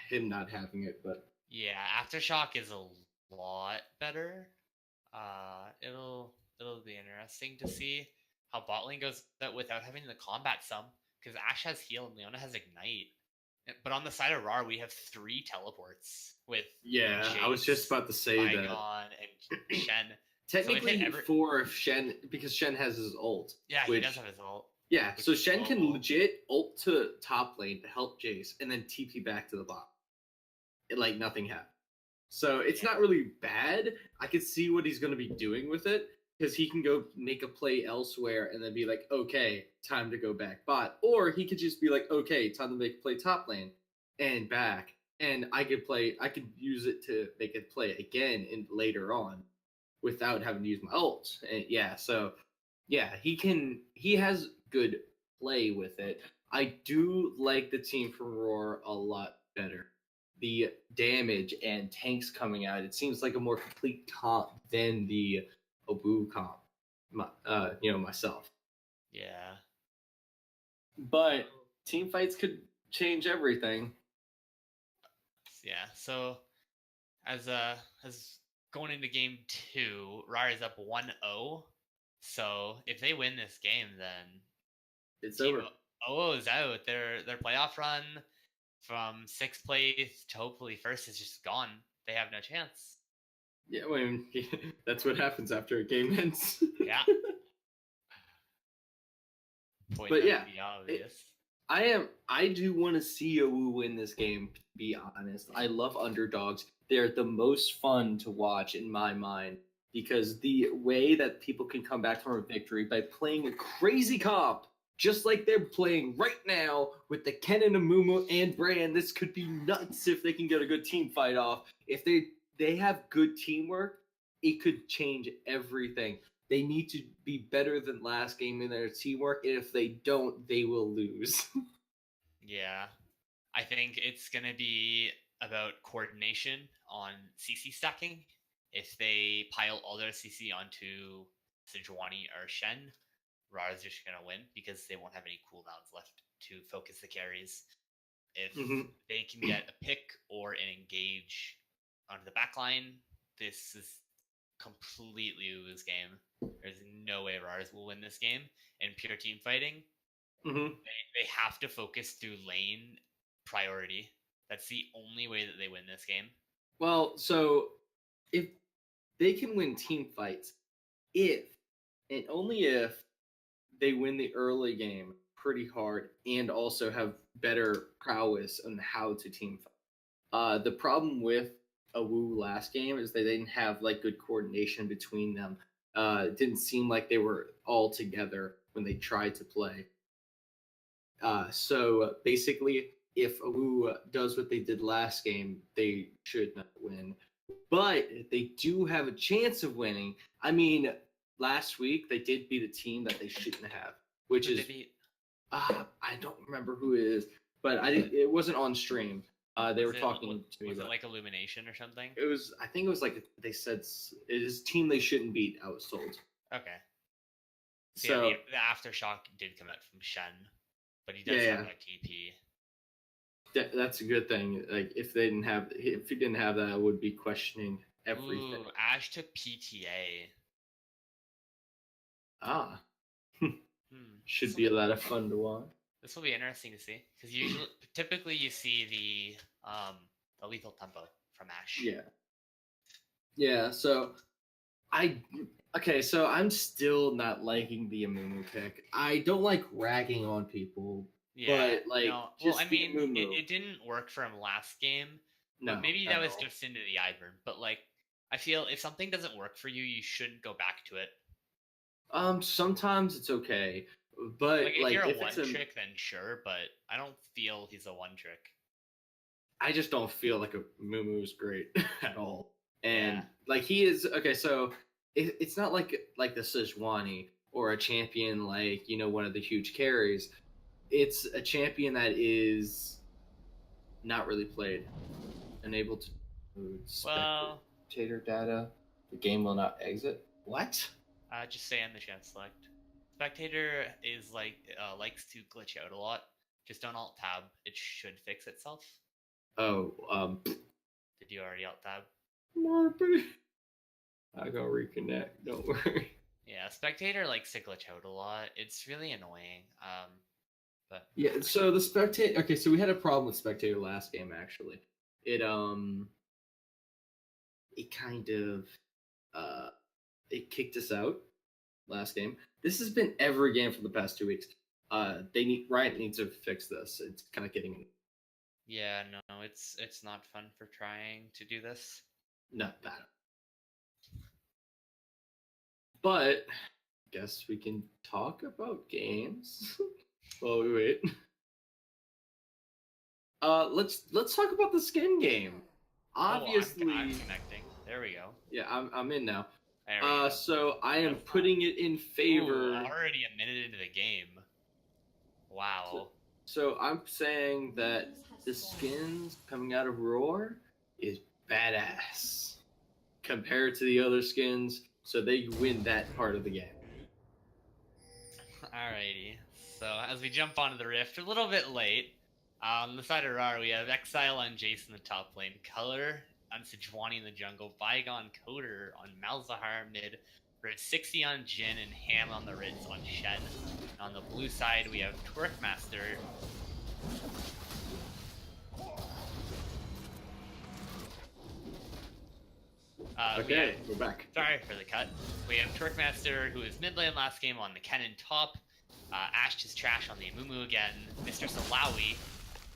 him not having it, but Yeah, Aftershock is a lot better. It'll be interesting to see how bot lane goes without having the combat sum, because Ashe has heal and Leona has ignite. But on the side of Rawr, we have 3 teleports with yeah, Jace, I was just about to say that. Bygone, and Shen. Technically, 4 if Shen, because Shen has his ult. Yeah, he does have his ult. Yeah, so is Shen can global. legit ult to top lane to help Jace, and then TP back to the bot. Like nothing happened. So it's not really bad. I could see what he's going to be doing with it, because he can go make a play elsewhere and then be like, okay, time to go back bot. Or he could just be like, okay, time to make a play top lane and back. And I could use it to make a play again and later on without having to use my ult. And he has good play with it. I do like the team from Rawr a lot better. The damage and tanks coming out, it seems like a more complete comp than the Obu comp. Myself. Yeah. But team fights could change everything. Yeah. So as going into game 2, Rawr is up 1-0. So if they win this game, then It's Team over. OO is out. Their playoff run from 6th place to hopefully 1st is just gone. They have no chance. Yeah, I mean, that's what happens after a game ends. Yeah. But yeah, obvious. I do want to see OU win this game, to be honest. I love underdogs. They're the most fun to watch in my mind, because the way that people can come back from a victory by playing a crazy comp, just like they're playing right now with the Kennen, Amumu, and Brand. This could be nuts if they can get a good team fight off. If they have good teamwork, it could change everything. They need to be better than last game in their teamwork, and if they don't, they will lose. Yeah. I think it's going to be about coordination on CC stacking. If they pile all their CC onto Sejuani or Shen, Rawr is just going to win because they won't have any cooldowns left to focus the carries. If they can get a pick or an engage onto the backline, this is completely OO's game. There's no way Rawr will win this game in pure team fighting. They have to focus through lane priority. That's the only way that they win this game. Well, so if they can win team fights, if and only if they win the early game pretty hard and also have better prowess on how to team fight. The problem with a Wu last game is they didn't have like good coordination between them. It didn't seem like they were all together when they tried to play. So basically, if Wu does what they did last game, they should not win. But they do have a chance of winning. I mean, last week they did beat a team that they shouldn't have, which is I don't remember who it is, but it wasn't on stream. They were talking to me Was it about like Illumination or something? it. Was I think it was like they said it is a team they shouldn't beat. I was told. Okay. So yeah, the aftershock did come out from Shen, but he does have a TP. That's a good thing. Like if he didn't have that, I would be questioning everything. Ooh, Ash took PTA. Ah, should be a lot of fun to watch. This will be interesting to see because typically you see the lethal tempo from Ash. Yeah. So so I'm still not liking the Amumu pick. I don't like ragging on people. Yeah, but like, no. Well, I mean, it didn't work for him last game. No, but maybe that was just into the Ivern. But like, I feel if something doesn't work for you, you shouldn't go back to it. Sometimes it's okay, but like if you're a one trick, then sure. But I don't feel he's a one trick. I just don't feel like a Mumu's great at all, and like he is okay. So it's not like the Sejuani or a champion like one of the huge carries. It's a champion that is not really played, unable to spectator data. The game will not exit. What? Just say in the chat select. Spectator is likes to glitch out a lot. Just don't alt tab. It should fix itself. Oh, Did you already alt tab? No, I gotta reconnect. Don't worry. Yeah, spectator likes to glitch out a lot. It's really annoying. But yeah, so the spectator. Okay, so we had a problem with spectator last game. Actually, it kind of it kicked us out last game. This has been every game for the past 2 weeks. Riot needs to fix this. It's kind of getting. Yeah, no, it's not fun for trying to do this. Not bad. But I guess we can talk about games while we wait. Let's talk about the skin game. Obviously, I'm connecting. There we go. Yeah, I'm in now. So I am putting it in favor. Ooh, already a minute into the game. Wow. So I'm saying that the skins coming out of Rawr is badass compared to the other skins, so they win that part of the game. Alrighty. So as we jump onto the Rift, a little bit late. On the side of Rawr, we have Exile on Jace in the top lane, Color on Sejuani in the jungle, Bygone Coder on Malzahar mid, Red 60 on Jhin, and Ham on the Rids on Shen. And on the blue side, we have Twerkmaster. Okay, we're back. Sorry for the cut. We have Twerkmaster, who is mid lane last game on the Kennen top. Ashe is trash on the Amumu again. Mr. Salawi,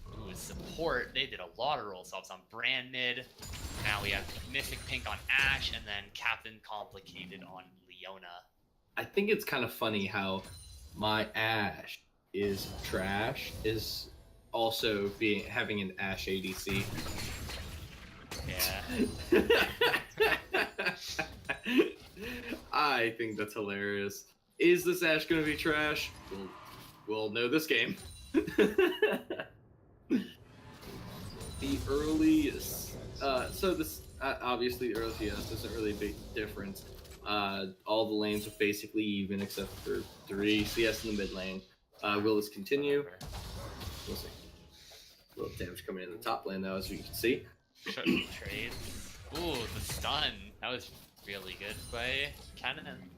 who is support. They did a lot of roll swaps on Brand mid. Now we have Mystic Pink on Ashe, and then Captain Complicated on Leona. I think it's kind of funny how my Ashe is trash is also having an Ashe ADC. Yeah. I think that's hilarious. Is this Ashe going to be trash? We'll know this game. The early, so this obviously the early CS isn't really a big difference. All the lanes are basically even except for 3 CS in the mid lane. Will this continue? We'll see. A little damage coming in the top lane though, as you can see. Trade. Ooh, the stun. That was really good by Kennen.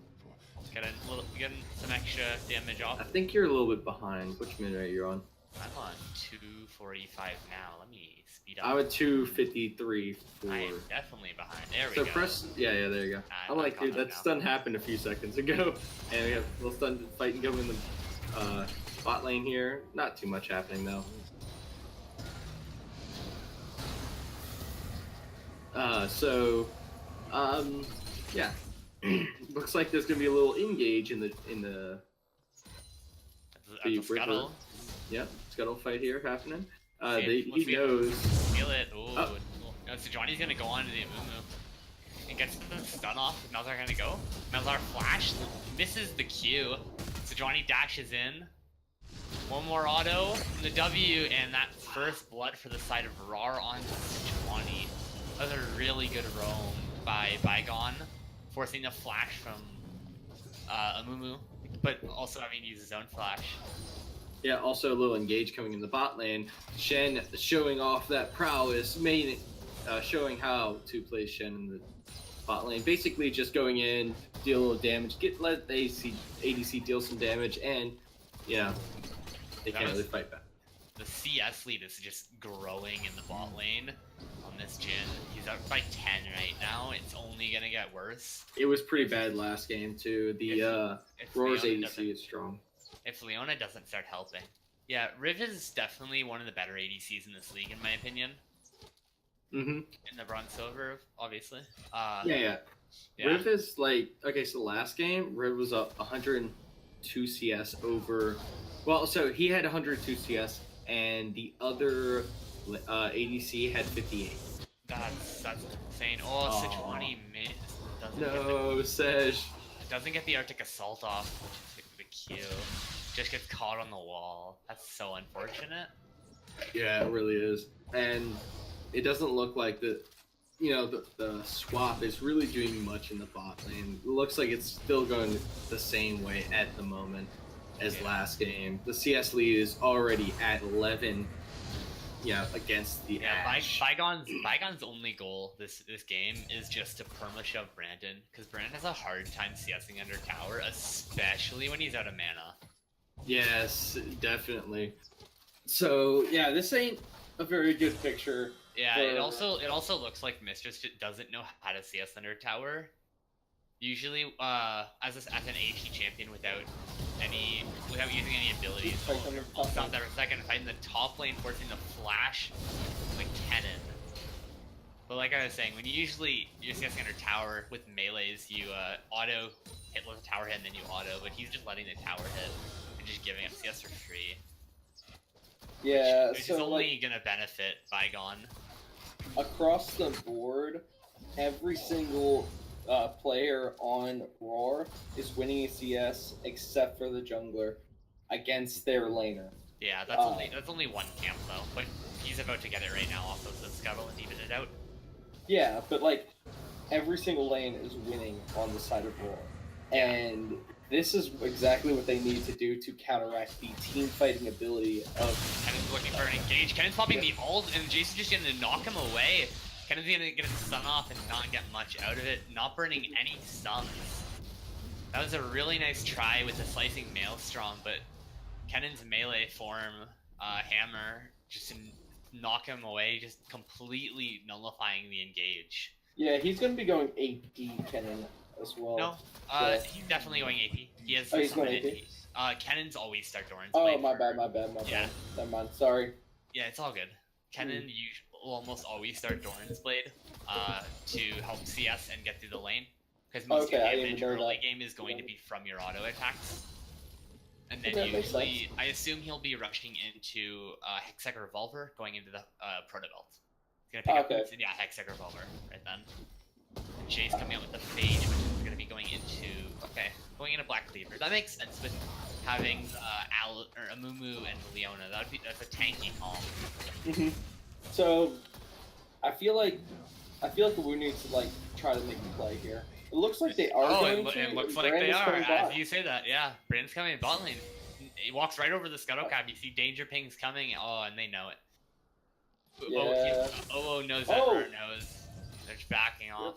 Getting some extra damage off. I think you're a little bit behind. Which minute are you on? I'm on 245 now. Let me speed up. I'm at 253. I am definitely behind. There we so go. press. Yeah, there you go. I'm like, dude, that stun happened a few seconds ago, and we have a little stun fighting going in the bot lane here. Not too much happening though. Yeah. Looks like there's gonna be a little engage in the Scuttle. Yep, Scuttle fight here happening. He knows. Feel it. Ooh. Oh. No, Sejuani's gonna go on to the Amumu and gets the stun off. Malzahar gonna go. Malzahar flash misses the Q. Sejuani dashes in. One more auto in the W, and that first blood for the side of Rawr on 20. That was a really good roam by Bygone, forcing the flash from Amumu, but also having to use his own flash. Yeah, also a little engage coming in the bot lane. Shen showing off that prowess, showing how to play Shen in the bot lane. Basically just going in, deal a little damage, let the ADC deal some damage, and, you know, they can't really fight back. The CS lead is just growing in the bot lane on this Jhin. He's up by 10 right now. It's only gonna get worse. It was pretty bad last game, too. The Rawr's ADC is strong. If Leona doesn't start helping. Yeah, Riv is definitely one of the better ADCs in this league, in my opinion. Mm-hmm. In the bronze silver, obviously. Yeah. Riv is like, okay, so last game, Riv was up 102 CS over, well, so he had 102 CS, and the other ADC had 58. That's insane. Oh, Sejuani missed. No, Sej. Doesn't get the Arctic Assault off, which is the Q. Just gets caught on the wall. That's so unfortunate. Yeah, it really is. And it doesn't look like the swap is really doing much in the bot lane. It looks like it's still going the same way at the moment as last game. The CS lead is already at 11. Yeah, against the Ashe. Bygone's only goal this game is just to perma-shove Brandon, because Brandon has a hard time CSing under tower, especially when he's out of mana. Yes, definitely. So yeah, this ain't a very good picture. Yeah, it also looks like Mistress doesn't know how to CS under tower. Usually, as an AP champion without using any abilities. I'll stop that for a second. Fighting the top lane, forcing the flash like Kennen. But like I was saying, when you're CSing under tower with melees, you auto hit with a tower hit and then you auto. But he's just letting the tower hit and just giving up CS for free. Yeah, which is only gonna benefit Bygone. Across the board, every single player on Rawr is winning a CS except for the jungler against their laner. Yeah, that's only one camp though, but he's about to get it right now off of the scuttle and even it out. Yeah, but like every single lane is winning on the side of Rawr, and this is exactly what they need to do to counteract the team fighting ability of. Kennen's looking for an engage. Kennen's popping the ult, and Jason's just gonna knock him away. Kennen's gonna get his stun off and not get much out of it, not burning any stuns. That was a really nice try with the slicing Maelstrom, but Kennen's melee form, hammer, just to knock him away, just completely nullifying the engage. Yeah, he's gonna be going AP Kennen as well. No, he's definitely going AP. He has he's going AP? Kennen's always start Doran's Oh, blade. my bad. Never mind, sorry. Yeah, it's all good. Kennen will almost always start Doran's blade to help CS and get through the lane. Because most of your damage early game is going to be from your auto attacks. And then usually, I assume he'll be rushing into Hextech Revolver, going into the Proto Belt. He's gonna pick up Hextech Revolver right then. And Jay's coming out with the Phage, which is gonna be going into Black Cleaver. That makes sense with having Amumu and Leona. That's a tanky comp. So, I feel like we need to like try to make a play here. It looks like they are going to. It looks like they are. As you say that, yeah. Brandon's coming in bot lane. He walks right over the scuttle cap. You see danger pings coming. Oh, and they know it. Yeah. Oh, knows that. Rawr knows. They're just backing off.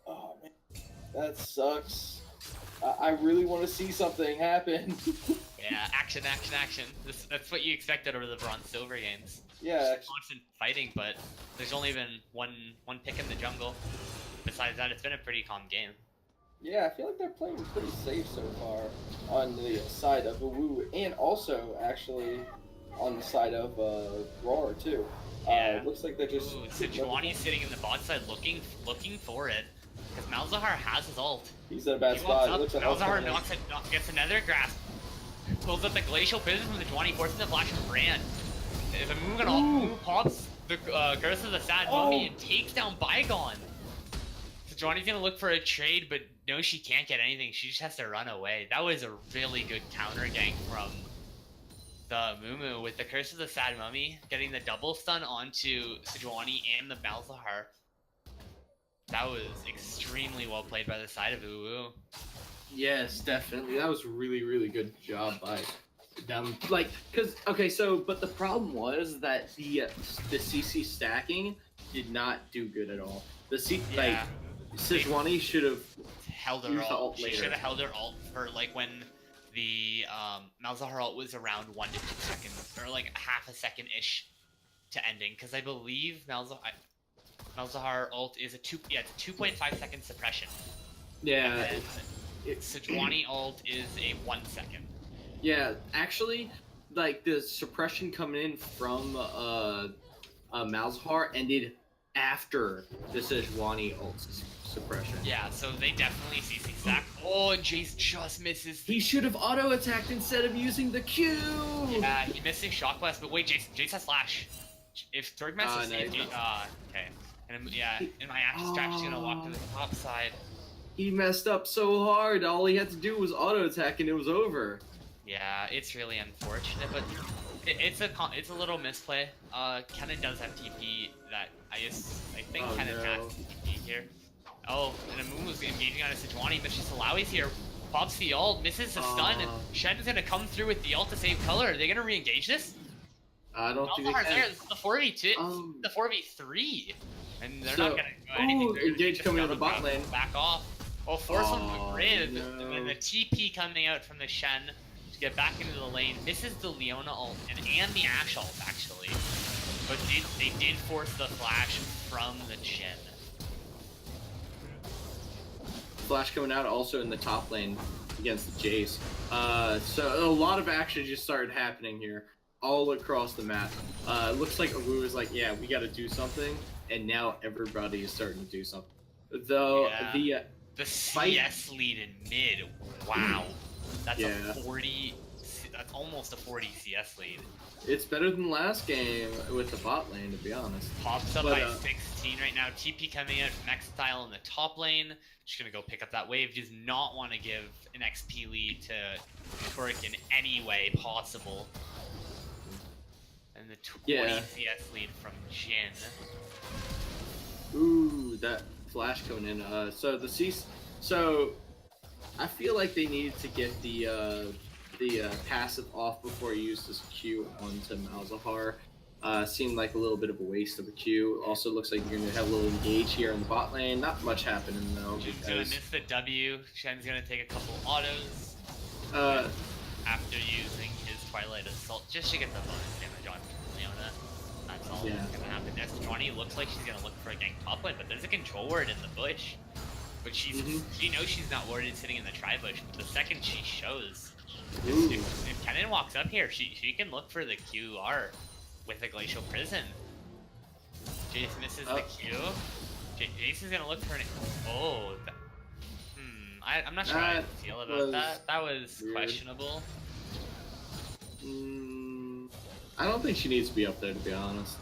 Oh man, that sucks. I really want to see something happen. Yeah, action. That's what you expected over the bronze silver games. Yeah. Constant fighting, but there's only been one pick in the jungle. Besides that, it's been a pretty calm game. Yeah, I feel like they're playing pretty safe so far on the side of Wu, and also actually on the side of Rawr too. Yeah. Looks like they're just. Sejuani's sitting in the bot side looking for it, because Malzahar has his ult. He's in a bad spot. Malzahar gets another grasp, pulls up the glacial prison from Sejuani, forcing the flash from Brand. If a Mugen pops the Curse of the Sad Mummy and takes down Bygone. Sejuani's gonna look for a trade, but no, she can't get anything. She just has to run away. That was a really good counter gank from the Mumu with the Curse of the Sad Mummy, getting the double stun onto Sejuani and the Malzahar. That was extremely well played by the side of Uwu. Yes, definitely. That was really, really good job by them. Like, cause okay, so but the problem was that the CC stacking did not do good at all. Like Sejuani should have held her ult. She should have held her ult for like when the Malzahar ult was around 1 to 2 seconds, or like half a second ish to ending. Because I believe Malzahar ult is it's a 2.5 second suppression. Yeah. Sejuani ult is a 1 second. Yeah, actually, like the suppression coming in from Malzahar ended after the Sejuani ult suppression. Yeah, so they definitely CC stack. Oh, and Jace just misses. He should have auto attacked instead of using the Q. Yeah, he missing Shock Blast, but wait, Jace has Flash. If Thorgmaster saved you, okay. And my active strategy's gonna walk to the top side. He messed up so hard. All he had to do was auto attack, and it was over. Yeah, it's really unfortunate, but it's a little misplay. Kennen does have TP that I think Kennen has TP here. Oh, and Amumu's engaging on a Sejuani, but just Alawi's here. Pops the ult, misses the stun, and Shen's gonna come through with the ult to save color. Are they gonna re-engage this? I don't think they can. This is the 4v2, the 4v3, and they're not gonna do anything. Engage coming out of the bot lane. Back off. Oh, force on the grid, and then the TP coming out from the Shen to get back into the lane. Misses the Leona ult and the Ashe ult actually, but they did force the flash from the Jhin. Flash coming out also in the top lane against the Jace. So a lot of action just started happening here all across the map. It looks like Awu is like, yeah, we got to do something, and now everybody is starting to do something. Though the CS lead in mid, wow, that's that's almost a 40 CS lead. It's better than last game with the bot lane, to be honest. Pops up by 16 right now. TP coming out from Exile in the top lane. Just gonna go pick up that wave. Does not want to give an XP lead to Torque in any way possible. And the 20 CS lead from Jhin. Ooh, that flash coming in. So I feel like they needed to get the passive off before you use this Q onto Malzahar. Seemed like a little bit of a waste of a Q. Also looks like you're going to have a little engage here in the bot lane. Not much happening though. He's going to miss the W. Shen's going to take a couple autos. After using his Twilight Assault just to get the bonus damage on Leona. That's all that's going to happen. Next, Johnny looks like she's going to look for a gank top lane, but there's a control ward in the bush. But she knows she's not warded sitting in the tri-bush, but the second she shows, if Kennen walks up here, she can look for the QR with a Glacial Prison. Jace misses the Q. Jace is gonna look for an... I'm not sure how I feel about that. That was questionable. I don't think she needs to be up there, to be honest.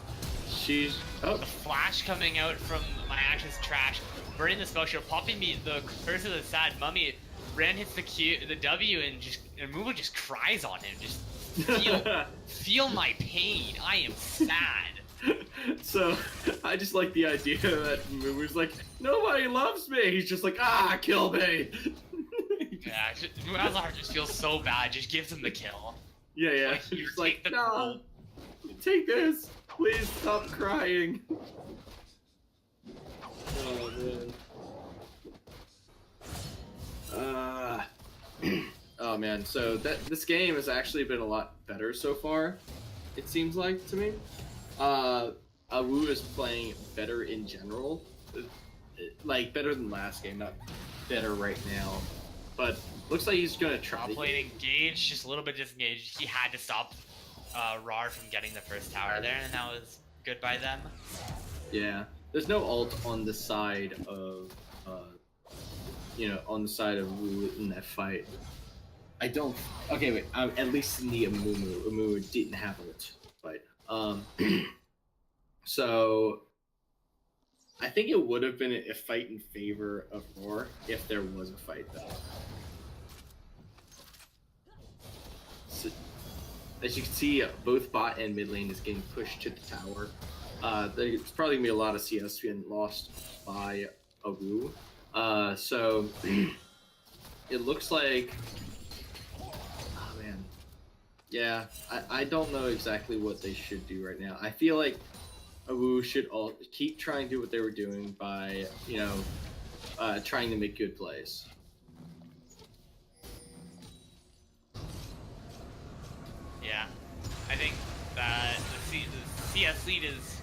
She's... The flash coming out from my Ash's trash. Burning the spell shield, popping the Curse of the Sad Mummy. Ran hits the Q, the W, and Mumu just cries on him. Just feel my pain. I am sad. So I just like the idea that Mumu's like, nobody loves me. He's just like, kill me. Yeah, Malzahar just feels so bad. Just gives him the kill. Yeah. He's like, no, take this. Please stop crying. Oh man. Oh man. So this game has actually been a lot better so far. It seems like to me. Awu is playing better in general, like better than last game. Not better right now, but looks like he's gonna try. Top lane engaged, just a little bit disengaged. He had to stop Rawr from getting the first tower there, and that was good by them. Yeah. There's no ult on the side of, on the side of Wu in that fight. I don't. Okay, wait. At least in the Amumu didn't have ult fight. So I think it would have been a fight in favor of Rawr if there was a fight though. As you can see, both bot and mid lane is getting pushed to the tower. There's probably gonna be a lot of CS being lost by Awu. So it looks like, oh man, yeah, I don't know exactly what they should do right now. I feel like Awu should all keep trying to do what they were doing by, trying to make good plays. Yeah, I think that the CS lead is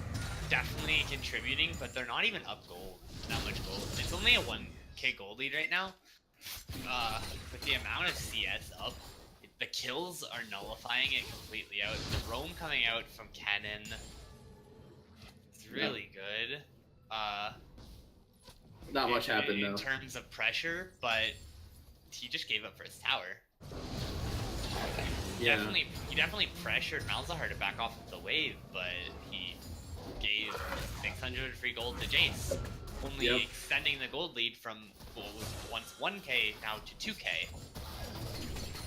definitely contributing, but they're not even up gold, that much gold. It's only a 1k gold lead right now. With the amount of CS up, the kills are nullifying it completely out. The roam coming out from Kennen is really good. Not much happened though. In terms of pressure, but he just gave up for his tower. Yeah. He definitely pressured Malzahar to back off of the wave, but he gave 600 free gold to Jace, only extending the gold lead from what was once 1k now to 2k.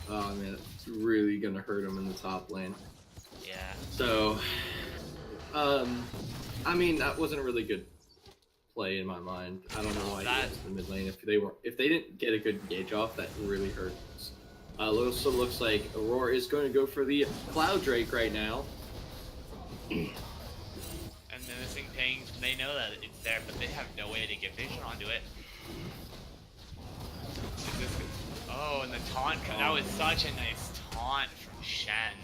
Oh man, it's really gonna hurt him in the top lane. Yeah. So, I mean, that wasn't a really good play in my mind. I don't know why he went to the mid lane. If they didn't get a good engage off, that really hurt us. It also looks like Rawr is going to go for the Cloud Drake right now. And menacing ping, they know that it's there, but they have no way to get vision onto it. Oh, and the taunt, that was such a nice taunt from Shen.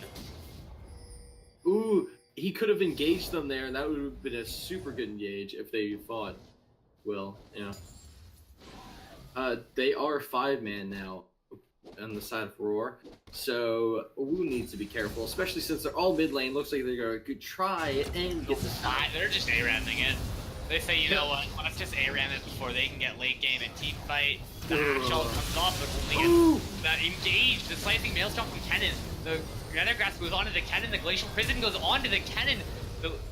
Ooh, he could have engaged them there, and that would have been a super good engage if they fought. Well, they are 5-man now on the side of Rawr, so Wu needs to be careful, especially since they're all mid lane. Looks like they're going to try and get the stop. They're just A-ramming it. They say, you know what, let's just A-ram it before they can get late game and team fight. The Ashall comes off, but only gets that engage. The slicing maelstrom from Kennen. The Nethergrass goes onto the Kennen. The Glacial Prison goes onto the Kennen.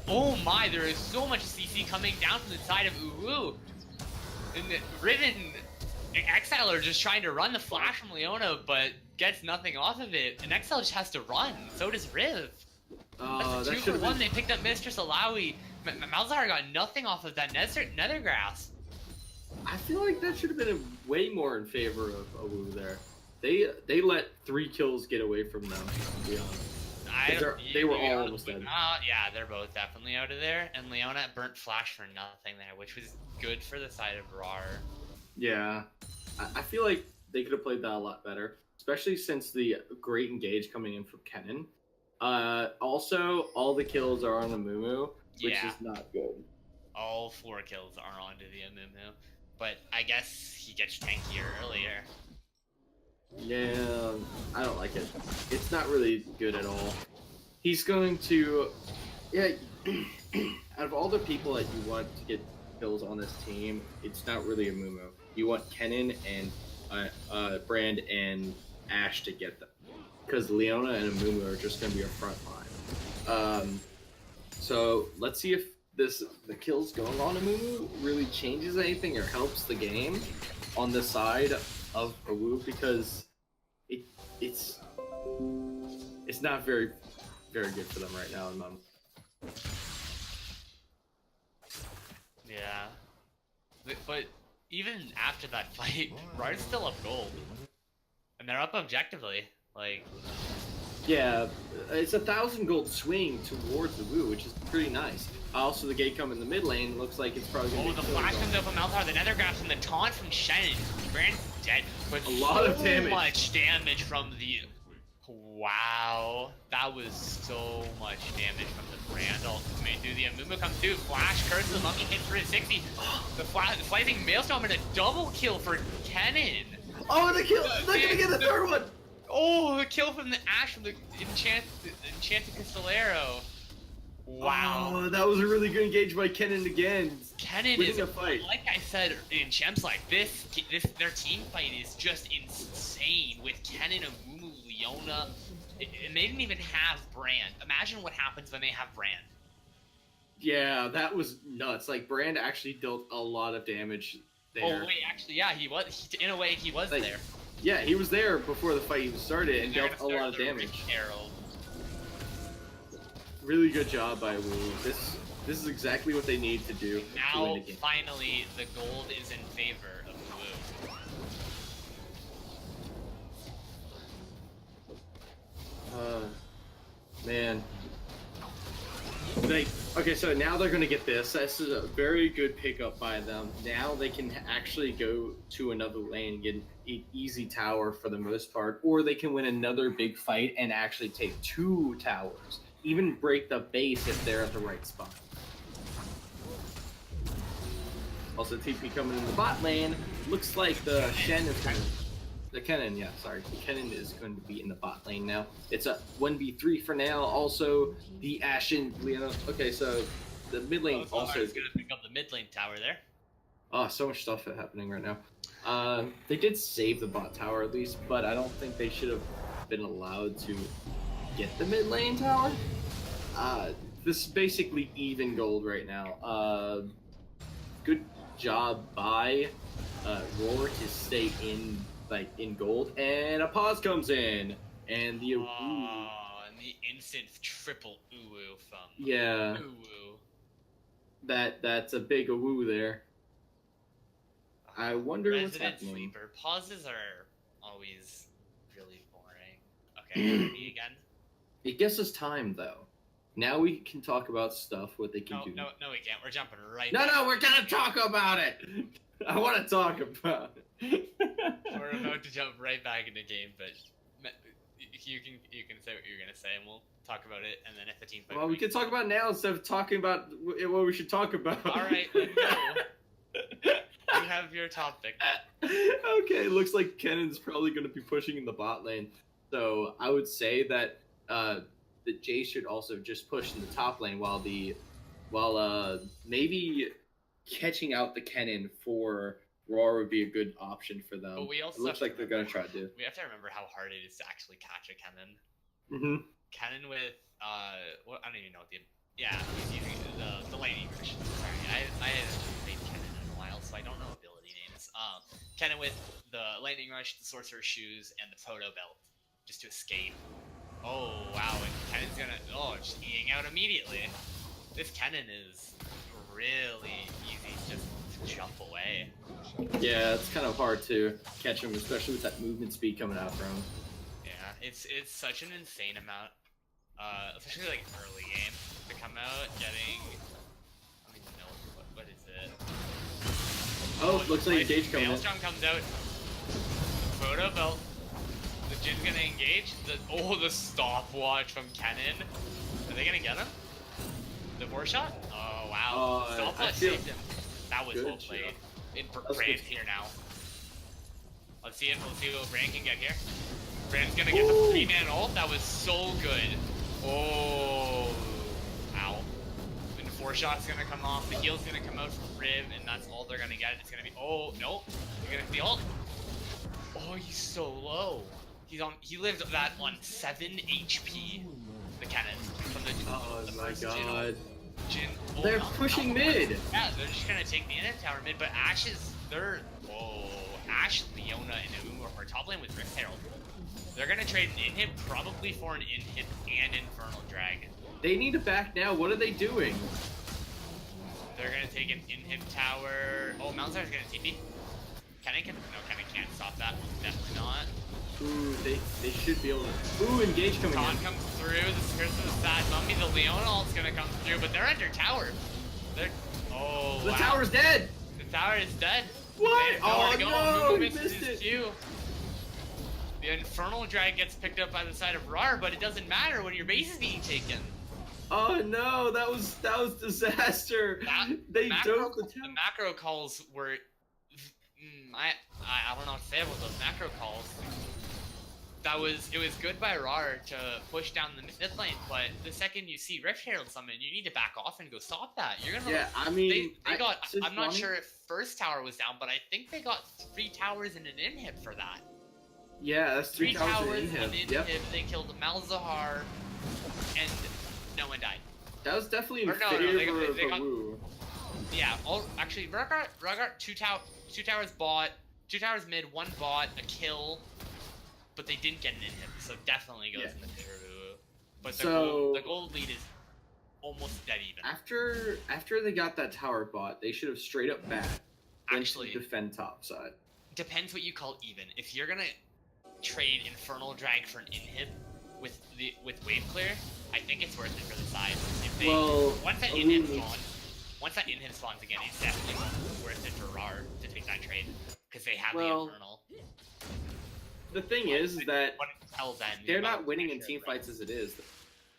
Oh my, there is so much CC coming down from the side of Uwu. And Riven, Exile are just trying to run the flash from Leona, but gets nothing off of it. And Exile just has to run. So does Riv. That's a 2-for-1. They picked up Mistress Alawi. Malzahar got nothing off of that Nethergrass. I feel like that should have been way more in favor of Awu there. They let 3 kills get away from them, to be honest. They were all almost dead. Yeah, they're both definitely out of there. And Leona burnt flash for nothing there, which was good for the side of Rawr. Yeah, I feel like they could have played that a lot better, especially since the great engage coming in from Kennen. Also, all the kills are on the Mumu, which is not good. All 4 kills are onto the Amumu, but I guess he gets tankier earlier. Yeah, I don't like it. It's not really good at all. He's going to, out of all the people that you want to get kills on this team, it's not really a Mumu. You want Kennen and Brand and Ashe to get them, because Leona and Amumu are just going to be a front line. So let's see if the kills going on Amumu really changes anything or helps the game on the side of Awu, because it's not very good for them right now in Mum. Yeah, but even after that fight, Rawr's still up gold, and they're up objectively. Like, yeah, it's 1,000 gold swing towards the Wu, which is pretty nice. Also, the gate come in the mid lane looks like it's probably going to be. The flash comes out from Malzahar, the Nethergrass, and the taunt from Shen. Brand's dead, but a lot of damage. So much damage from the. Wow, that was so much damage from the Brand ultimate. Dude, the Amumu comes through, flash, curse the monkey hit for his 60. The slicing maelstrom and a double kill for Kennen. Oh, the kill! They're gonna get the third one. Oh, the kill from the Ashe from the enchanted pistolero. Wow. Oh, that was a really good engage by Kennen again. Kennen is a fight. Like I said in Gems, like this their team fight is just insane with Kennen, Amumu, Leona, and they didn't even have Brand. Imagine what happens when they have Brand. Yeah, that was nuts. Like, Brand actually dealt a lot of damage there. Oh wait, actually, yeah, he was. In a way, he was there. Yeah, he was there before the fight even started and dealt a lot of damage. Arrow. Really good job by Wu. This is exactly what they need to do to Now, win the game. finally, the gold is in favor of Wu. Man. Okay, so now they're gonna get this. This is a very good pickup by them. Now they can actually go to another lane and get an easy tower for the most part, or they can win another big fight and actually take 2 towers. Even break the base if they're at the right spot. Also, TP coming in the bot lane. Looks like the Shen is going to... The Kennen, yeah, sorry. The Kennen is going to be in the bot lane now. It's a 1v3 for now. Also, the Ashen Leona. Okay, so the mid lane also is going to pick up the mid lane tower there. Oh, so much stuff happening right now. They did save the bot tower at least, but I don't think they should have been allowed to get the mid lane tower. This is basically even gold right now. Good job by Rawr to stay in gold, and a pause comes in, and the and the instant triple uwu from uwu. That's a big woo there. I wonder what's happening. Sleeper. Pauses are always really boring. Okay, me again. It gives us time though. Now we can talk about stuff, what they can do. No, we can't. We're jumping right. No, we're gonna talk about it. I want to talk about it. We're about to jump right back into game, but you can say what you're gonna say, and we'll talk about it. And then if the team fight, well, we can talk about it now instead of talking about what we should talk about. All right, then go. You have your topic. Okay, looks like Kennen's probably going to be pushing in the bot lane. So I would say that that Jay should also just push in the top lane while maybe catching out the Kennen for Rawr would be a good option for them. But we also it looks like they're going to try to do. We have to remember how hard it is to actually catch a Kennen. Mm-hmm. Kennen with what I don't even know what he's using the lightning rush. Sorry, I haven't played Kennen in a while, so I don't know ability names. Kennen with the lightning rush, the sorcerer's shoes, and the proto belt, just to escape. Oh wow, and Kennen's gonna just eating out immediately. This Kennen is really easy just to jump away. Yeah, it's kind of hard to catch him, especially with that movement speed coming out from him. Yeah, it's such an insane amount, especially like early game, to come out getting. I don't even know what is it. Oh, looks like Engage coming in. Maelstrom comes out. Photo belt. The Jin's gonna engage. The stopwatch from Kennen. Are they gonna get him? The four shot? Oh wow. Stopwatch saved him. That was well played. Brand's here now. Let's see what Brand can get here. Brand's gonna get the 3-man ult. That was so good. Oh, ow. And the 4-shot's gonna come off. The heal's gonna come out from Riv, and that's all they're gonna get. It's gonna be. Oh no! You're gonna get the ult. Oh, he's so low. He lived that on 7 HP. The Kennen from the. Oh my god. Jin. They're pushing mid. Yeah, they're just gonna take the inhib tower mid, but Ash, Leona, and Umu are top lane with Rift Herald. They're gonna trade an inhib probably for an inhib and Infernal Dragon. They need to back now. What are they doing? They're gonna take an inhib tower. Oh, Malzar's gonna TP. Kennen can't stop that. Definitely not. Ooh, they should be able to. Ooh, engage coming in. Comes through. The Curse of the Sad Mummy. The Leona ult's gonna come through, but they're under tower. The tower's dead. The tower is dead. What? Oh no! He Missed it. Q. The Infernal Drag gets picked up by the side of Rawr, but it doesn't matter when your base is being taken. Oh no! That was disaster. They dove the tower. The macro calls were. I don't know what to say about those macro calls. It was good by Rawr to push down the mid lane, but the second you see Rift Herald summon, you need to back off and go stop that. You're gonna. Yeah, I mean, I'm not sure if first tower was down, but I think they got 3 towers and an inhib for that. Yeah, that's 3 towers and an inhib. Yep. They killed Malzahar, and no one died. That was definitely in favor of Wu. Yeah. Actually, Rugart 2 towers bot, 2 towers mid, 1 bot, a kill. But they didn't get an inhib, so definitely goes in the favor of Uwu. But the gold lead is almost dead even. After they got that tower bot, they should have straight up back. Actually, defend top side. Depends what you call even. If you're gonna trade Infernal Drag for an inhib with wave clear, I think it's worth it for the side. If they once that inhib spawns again, it's definitely worth it for Rawr to take that trade because they have the Infernal. The thing is that then, they're not winning in team fights as it is,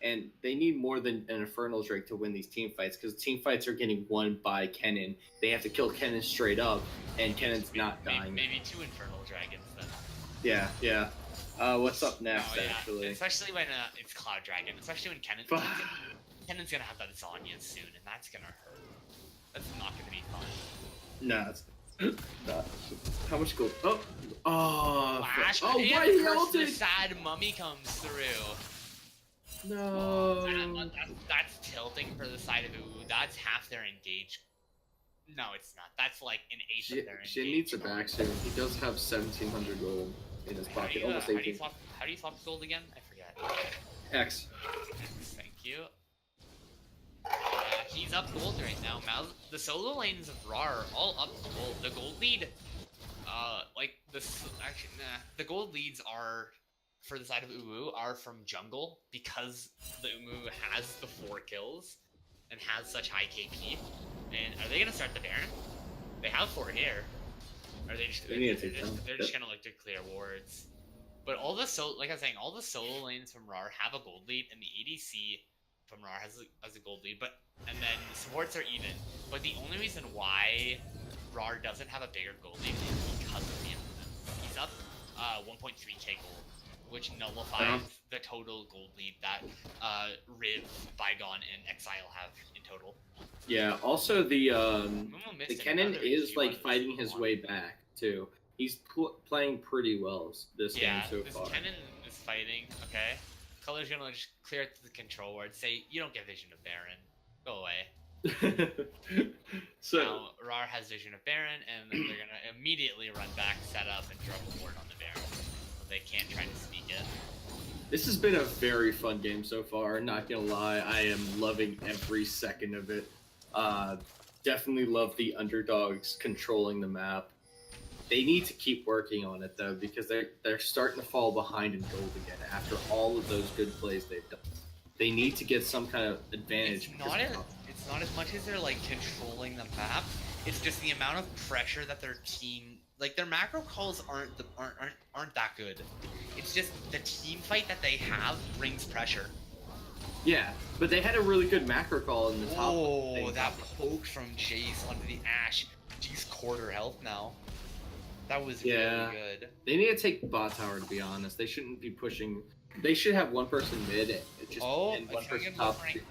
and they need more than an Infernal Drake to win these team fights because team fights are getting won by Kennen. They have to kill Kennen straight up, and Kennen's not dying. Maybe 2 Infernal Dragons then. Yeah. What's up next, actually? Especially when it's Cloud Dragon. Especially when Kennen's gonna have that Zanya soon, and that's gonna hurt. That's not gonna be fun. No, it's not. How much gold? Flash! Why he ulted? The sad mummy comes through. No. That's tilting for the side of Uwu. That's half their engage. No, it's not. That's like an eighth of their engage. Shin needs a back soon. He does have 1,700 gold in his pocket. Almost 18. How do you swap gold again? I forget. X. Thank you. He's up gold right now. The solo lanes of Rawr are all up gold. The gold lead, the gold leads are, for the side of Uwu, are from jungle because the Uwu has the 4 kills and has such high KP. And are they gonna start the Baron? They have 4 here. Are they just? They're just gonna look to clear wards. But all the like I was saying, all the solo lanes from Rawr have a gold lead, and the ADC from Rawr has a gold lead. And then supports are even. But the only reason why Rawr doesn't have a bigger gold lead is because of the implement. He's up 1.3k gold, which nullifies the total gold lead that Riv, Bygone, and Exile have in total. Yeah. Also, the Kennen is like fighting his way back too. He's playing pretty well this game so far. Yeah, Kennen is fighting. Okay, Color's gonna just clear it to the control ward. Say you don't get Vision of Baron. Go away. So now Rawr has Vision of Baron, and then they're gonna immediately run back, set up, and drop a ward on the Baron. So they can't try to sneak it. This has been a very fun game so far, not gonna lie. I am loving every second of it. Definitely love the underdogs controlling the map. They need to keep working on it though, because they're starting to fall behind in gold again after all of those good plays they've done. They need to get some kind of advantage. It's not as much as they're like controlling the map. It's just the amount of pressure that their team, like their macro calls aren't that good. It's just the team fight that they have brings pressure. Yeah, but they had a really good macro call in the top. Oh, that poke from Jace onto the Ashe. He's quarter health now. That was really good. They need to take bot tower, to be honest. They shouldn't be pushing. They should have one person mid and one person top. He's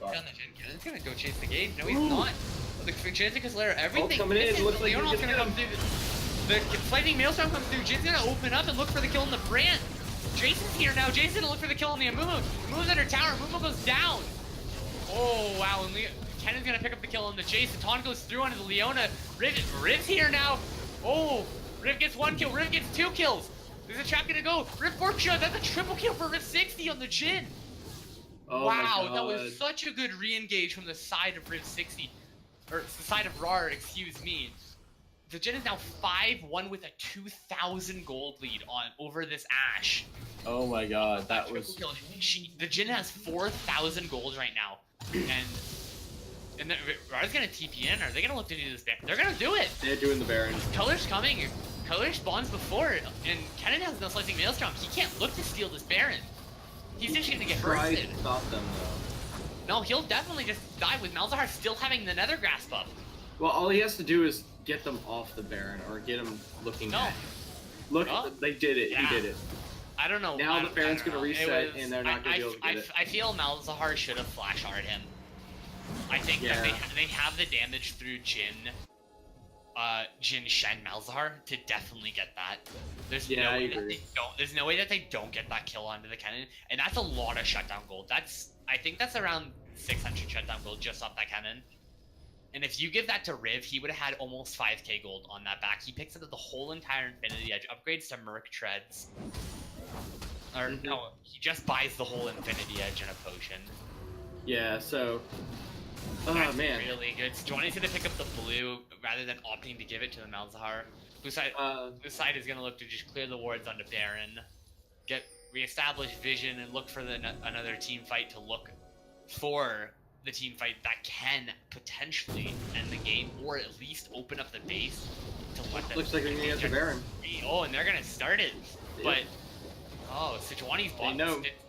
gonna go chase the gate. No, he's not. The Jansen Slayer, everything. Coming in. Looks like Leonard's gonna come through. The Flaming Maelstrom comes through. Jin's gonna open up and look for the kill on the Brand. Jason's here now. Jason's gonna look for the kill on the Amumu. Amuumu's under tower. Amumu goes down. Oh, wow. And Kennen's gonna pick up the kill on the Jason. Taunt goes through onto the Leona. Riv's here now. Oh, Riv gets 1 kill. Riv gets 2 kills. There's a trap gonna go. Riv 4 shot. That's a triple kill for Riv 60 on the Jhin. Oh wow, that was such a good re-engage from the side of Riv 60. Or the side of Rawr, excuse me. The Jhin is now 5-1 with a 2,000 gold lead over this Ashe. Oh my god, that was... The Jhin has 4,000 gold right now. And then Rawr's gonna TP in. Are they gonna look to do this Baron? They're gonna do it! They're doing the Baron. Color's coming. Color spawns before, and Kennen has no slicing Maelstrom. He can't look to steal this Baron. He's just gonna get bursted. To stop them, though. No, he'll definitely just die with Malzahar still having the Nether Grasp up. Well, all he has to do is get them off the Baron, or get them looking at. Look, they did it. Yeah. He did it. I don't know. Now the Baron's gonna reset, and they're not gonna be able to get it. I feel Malzahar should have flash hard him. I think that they have the damage through Jhin, Shen, Malzahar to definitely get that. There's no way that they don't. There's no way that they don't get that kill onto the Kennen, and that's a lot of shutdown gold. I think that's around 600 shutdown gold just off that Kennen. And if you give that to Riv, he would have had almost 5k gold on that back. He picks up the whole entire Infinity Edge, upgrades to Merc Treads. Or no, he just buys the whole Infinity Edge and a potion. Yeah, so... Oh, That's man. really good. Sejuani's gonna pick up the blue rather than opting to give it to the Malzahar. Blue side is gonna look to just clear the wards onto Baron, reestablish vision, and look for another team fight to look for the team fight that can potentially end the game or at least open up the base to let them. Looks like they're gonna get the Baron. Oh, and they're gonna start it, but Sejuani's blocked.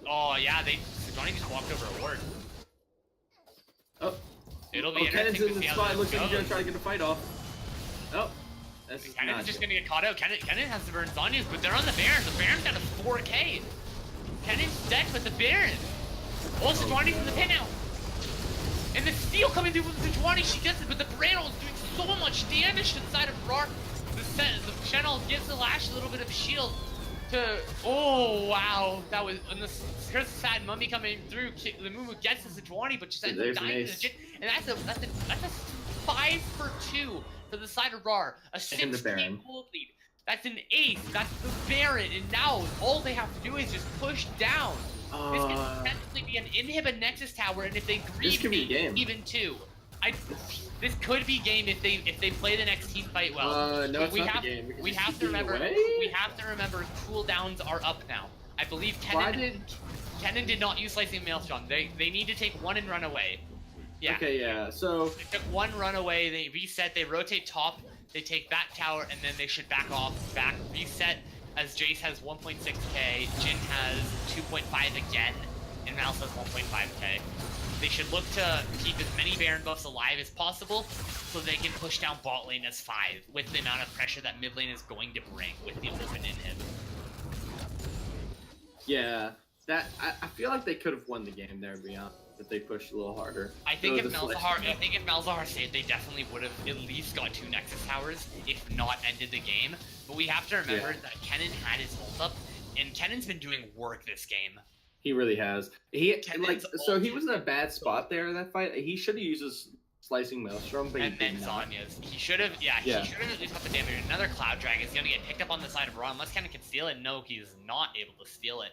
Oh yeah, Sejuani just walked over a ward. Oh. It'll be interesting Kennan's in to see the how spot. this Looks like he's goes. gonna try to get a fight off. Oh. Kennan's just gonna get caught out. Kennen has the burn Zanyas, but they're on the Baron. The Baron's got a 4K. Kennan's dead with the Baron. Oh, Sejuani's in the pin now. And the steal coming through from Sejuani, she gets it, but the Baron is doing so much damage to the side of Rawr. The channel gives the Lash a little bit of shield to... Oh, wow. That was... And here's the sad mummy coming through. The Mumu gets to Sejuani, but just ends up dying to the Jin. And that's a 5 for 2 for the side of Rawr. A 16 gold lead. That's an ace. That's the Baron. And now all they have to do is just push down. This could potentially be an inhib Nexus Tower, and if they grieve even 2. This could be game if they play the next team fight well. No, it's not the game. We have to remember cooldowns are up now. I believe Kennen did not use Slicing Maelstrom. They need to take one and run away. Yeah. Okay, yeah. So they took one run away, they reset, they rotate top, they take back tower, and then they should back reset, as Jace has 1.6k, Jin has 2.5 again, and Mouse has 1.5k. They should look to keep as many Baron buffs alive as possible, so they can push down bot lane as 5, with the amount of pressure that mid lane is going to bring with the open inhib. Yeah, I feel like they could have won the game there, beyond if they pushed a little harder. I think if Malzahar stayed, they definitely would have at least got 2 Nexus Towers, if not ended the game. But we have to remember that Kennen had his ult up, and Kennen's been doing work this game. He really has. He was in a bad spot there in that fight. He should have used his Slicing Maelstrom, but and then Zanya's. He should have, he should have at least got the damage. Another Cloud Dragon is going to get picked up on the side of Rawr, unless Kennen can steal it. No, he's not able to steal it.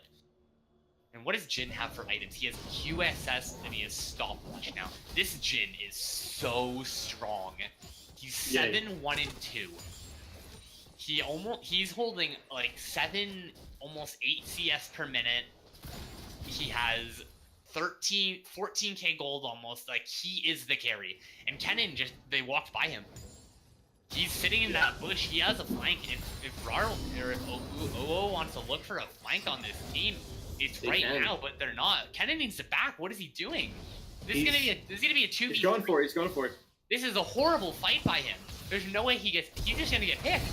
And what does Jin have for items? He has QSS and he has Stopwatch now. This Jin is so strong. He's 7, 1, and 2. He's holding like 7, almost 8 CS per minute. He has 14k gold almost. Like, he is the carry. And Kennen they walked by him. He's sitting in that bush. He has a flank. If Rawr or if OO wants to look for a flank on this team, it's now, but they're not. Kennen needs to back. What is he doing? This is gonna be a 2v3. He's going for it. He's going for it. This is a horrible fight by him. There's no way he's just gonna get picked.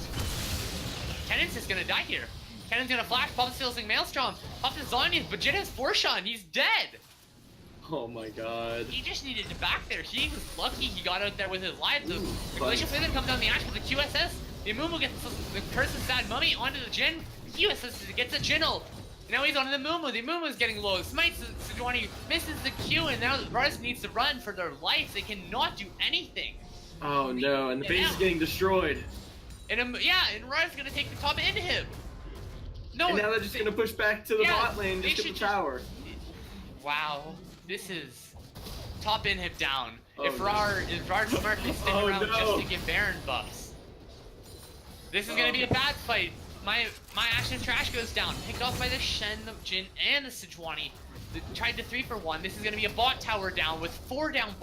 Kennen's just gonna die here. Kennen's gonna flash, pop the Slicing Maelstrom, pop the Zanyas, but Jin has 4-shot. He's dead. Oh my god. He just needed to back there. He was lucky he got out there with his life. The Glacial Pivot comes down the Ash with the QSS. The Amumu gets the Curse of Sad Mummy onto the Jin. QSS gets a Jin'l. Now he's on the Mumu. The Mumu is getting low. Smites Sejuani, misses the Q, and now the Rawr needs to run for their life. They cannot do anything. Oh no, and the base is getting destroyed. And Rawr's gonna take the top inhib. No, and now they're just gonna push back to the bot lane, just get the tower. Wow, this is top inhib down. Oh, if Rawr's smartly sticking around just to get Baron buffs. This is gonna be a bad fight. My Ashen Trash goes down, picked off by the Shen, the Jin, and the Sejuani. They tried to 3 for 1. This is gonna be a bot tower down with 5 down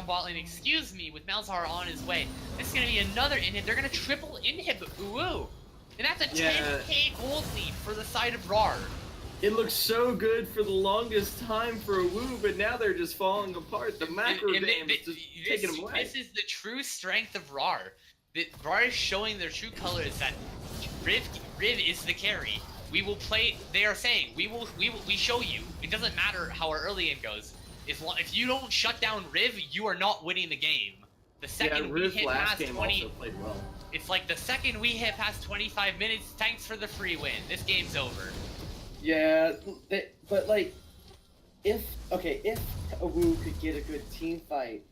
bot lane, excuse me, with Malzahar on his way. This is gonna be another inhib. They're gonna triple inhib Ooh. And that's a 10k gold lead for the side of Rawr. It looks so good for the longest time for a Woo, but now they're just falling apart. The macro game is just taking them away. This is the true strength of Rawr. Rawr is showing their true colors that Riv is the carry. We will play. They are saying we show you. It doesn't matter how our early game goes. If you don't shut down Riv, you are not winning the game. The second we hit past 20, played well. It's like the second we hit past 25 minutes. Thanks for the free win. This game's over. Yeah, but like, if a Woo could get a good team fight,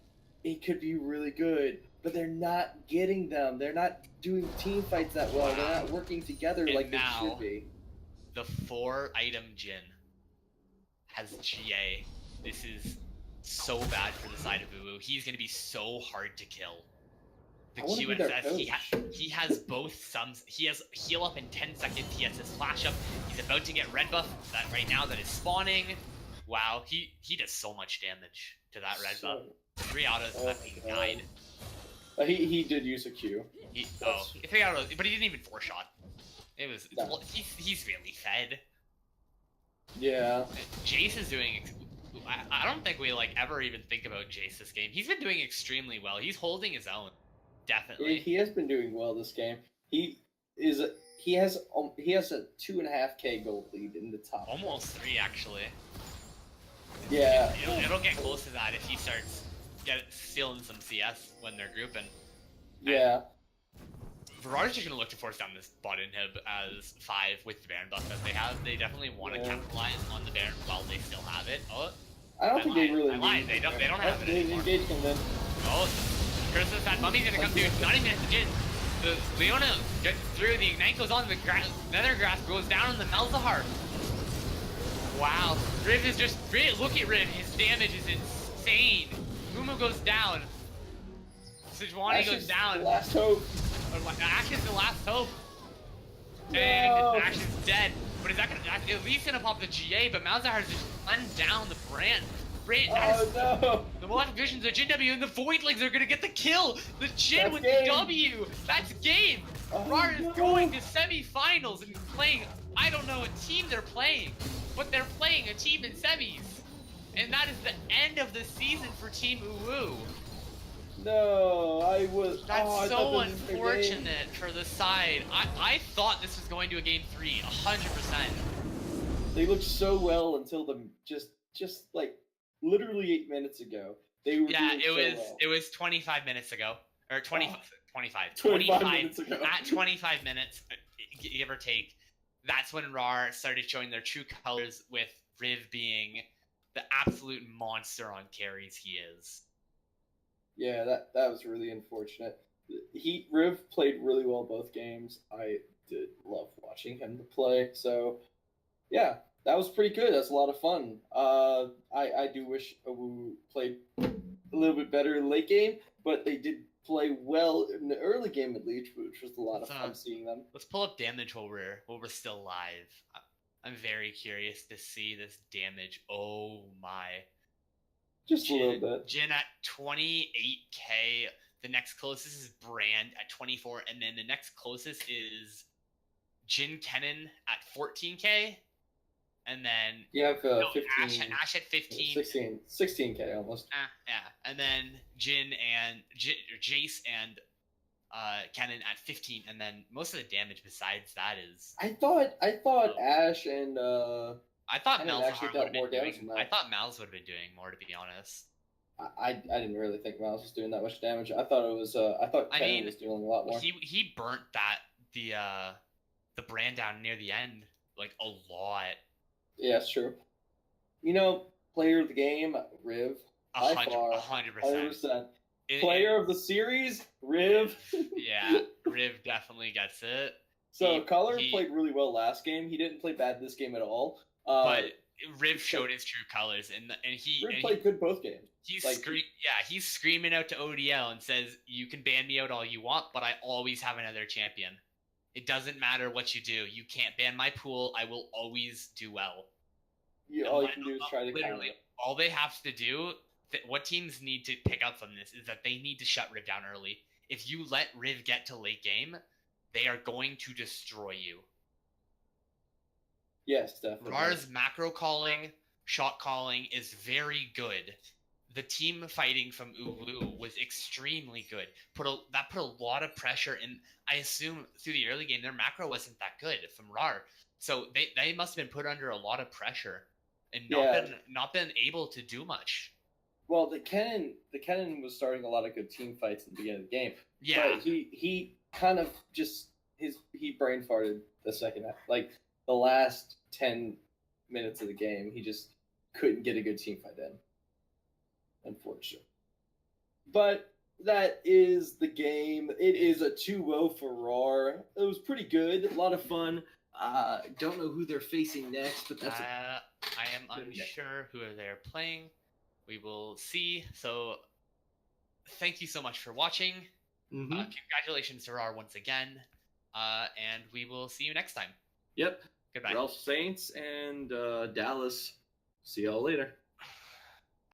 it could be really good. But they're not getting them. They're not doing team fights that well. They're not working together like they should be. The 4-item Jin has GA This is so bad for the side of Uwu. He's going to be so hard to kill. The I wanna be their QSS, he has both sums. He has heal up in 10 seconds. He has his flash up. He's about to get red buff that right now that is spawning. Wow, he does so much damage to that red buff. 3 autos and that thing died. He did use a Q. 3 autos, but he didn't even 4-shot. It was he's really fed. Yeah. Jace is doing. I don't think we like ever even think about Jace this game. He's been doing extremely well. He's holding his own. Definitely. He has been doing well this game. He has a 2.5K gold lead in the top. Almost 3 actually. Yeah. It'll get close to that if he starts stealing some CS when they're grouping. Yeah. Rawr's just gonna look to force down this bot inhib as 5 with the Baron buff that they have. They definitely want to capitalize on the Baron while they still have it. Oh, I don't think they really. I lied. They don't have it anymore. Engage him then. Oh, Curse of that mummy's gonna come through. It's not even at the Jin. The Leona gets through. The ignite goes on. The nether grasp goes down on the Malzahar. Wow, Riv is just look at Riv. His damage is insane. Mumu goes down. Sejuani goes down. Last hope. Ash is the last hope. No. And Ash is dead. But is that gonna at least gonna pop the GA? But Malzahar is just gunned down the brand. No. The Malefic Visions, the Jin W, and the Voidlings are gonna get the kill. The Jin That's with game. the W. That's game. Rawr is going to semifinals and playing. I don't know what team they're playing, but they're playing a team in semis, and that is the end of the season for Team Uwu. No, I was. That's so unfortunate for the side. I thought this was going to a game 3, 100%. They looked so well until just like literally 8 minutes ago. They were it was 25 minutes ago, or 25 minutes ago. At 25 minutes, give or take. That's when Rawr started showing their true colors, with Riv being the absolute monster on carries he is. Yeah, that was really unfortunate. Riv played really well both games. I did love watching him to play. So, yeah, that was pretty good. That's a lot of fun. I do wish Uwu played a little bit better in the late game, but they did play well in the early game at least, which was a lot of fun seeing them. Let's pull up damage while we're still live. I'm very curious to see this damage. Oh my. Just a little bit. Jin at 28k. The next closest is Brand at 24, and then the next closest is Jin Kennen at 14k. And then you have 15, Ash at 15. 16k almost. Yeah. And then Jace and Kennen at 15, and then most of the damage besides that is. I thought Ash and I thought Malz actually dealt more damage than that. I thought Malz would have been doing more, to be honest. I didn't really think Malz was doing that much damage. I thought it was Kennen was doing a lot more. He burnt the brand down near the end like a lot. Yeah, it's true. Player of the game, Riv. 100%. Player of the series, Riv. Yeah, Riv definitely gets it. So Color played really well last game. He didn't play bad this game at all. But Riv showed his true colors, and Riv played good both games. He's screaming out to ODL and says, "You can ban me out all you want, but I always have another champion. It doesn't matter what you do. You can't ban my pool. I will always do well." All you can do is try to literally counter. All they have to do. What teams need to pick up from this is that they need to shut Riv down early. If you let Riv get to late game, they are going to destroy you. Yes, definitely. Rawr's macro calling, shot calling is very good. The team fighting from Uwu was extremely good. That put a lot of pressure in. I assume through the early game, their macro wasn't that good from Rawr. So they must have been put under a lot of pressure and not been able to do much. Well, the Kennen was starting a lot of good team fights at the beginning of the game. Yeah. But he kind of just he brain farted the second half. Like the last 10 minutes of the game, he just couldn't get a good team fight in. Unfortunately. But that is the game. It is a 2-0 for Rawr. It was pretty good. A lot of fun. Don't know who they're facing next, but that's I am unsure who they're playing. We will see. So, thank you so much for watching. Congratulations to Rawr once again. And we will see you next time. Yep. Goodbye. Ralph Saints and Dallas. See y'all later.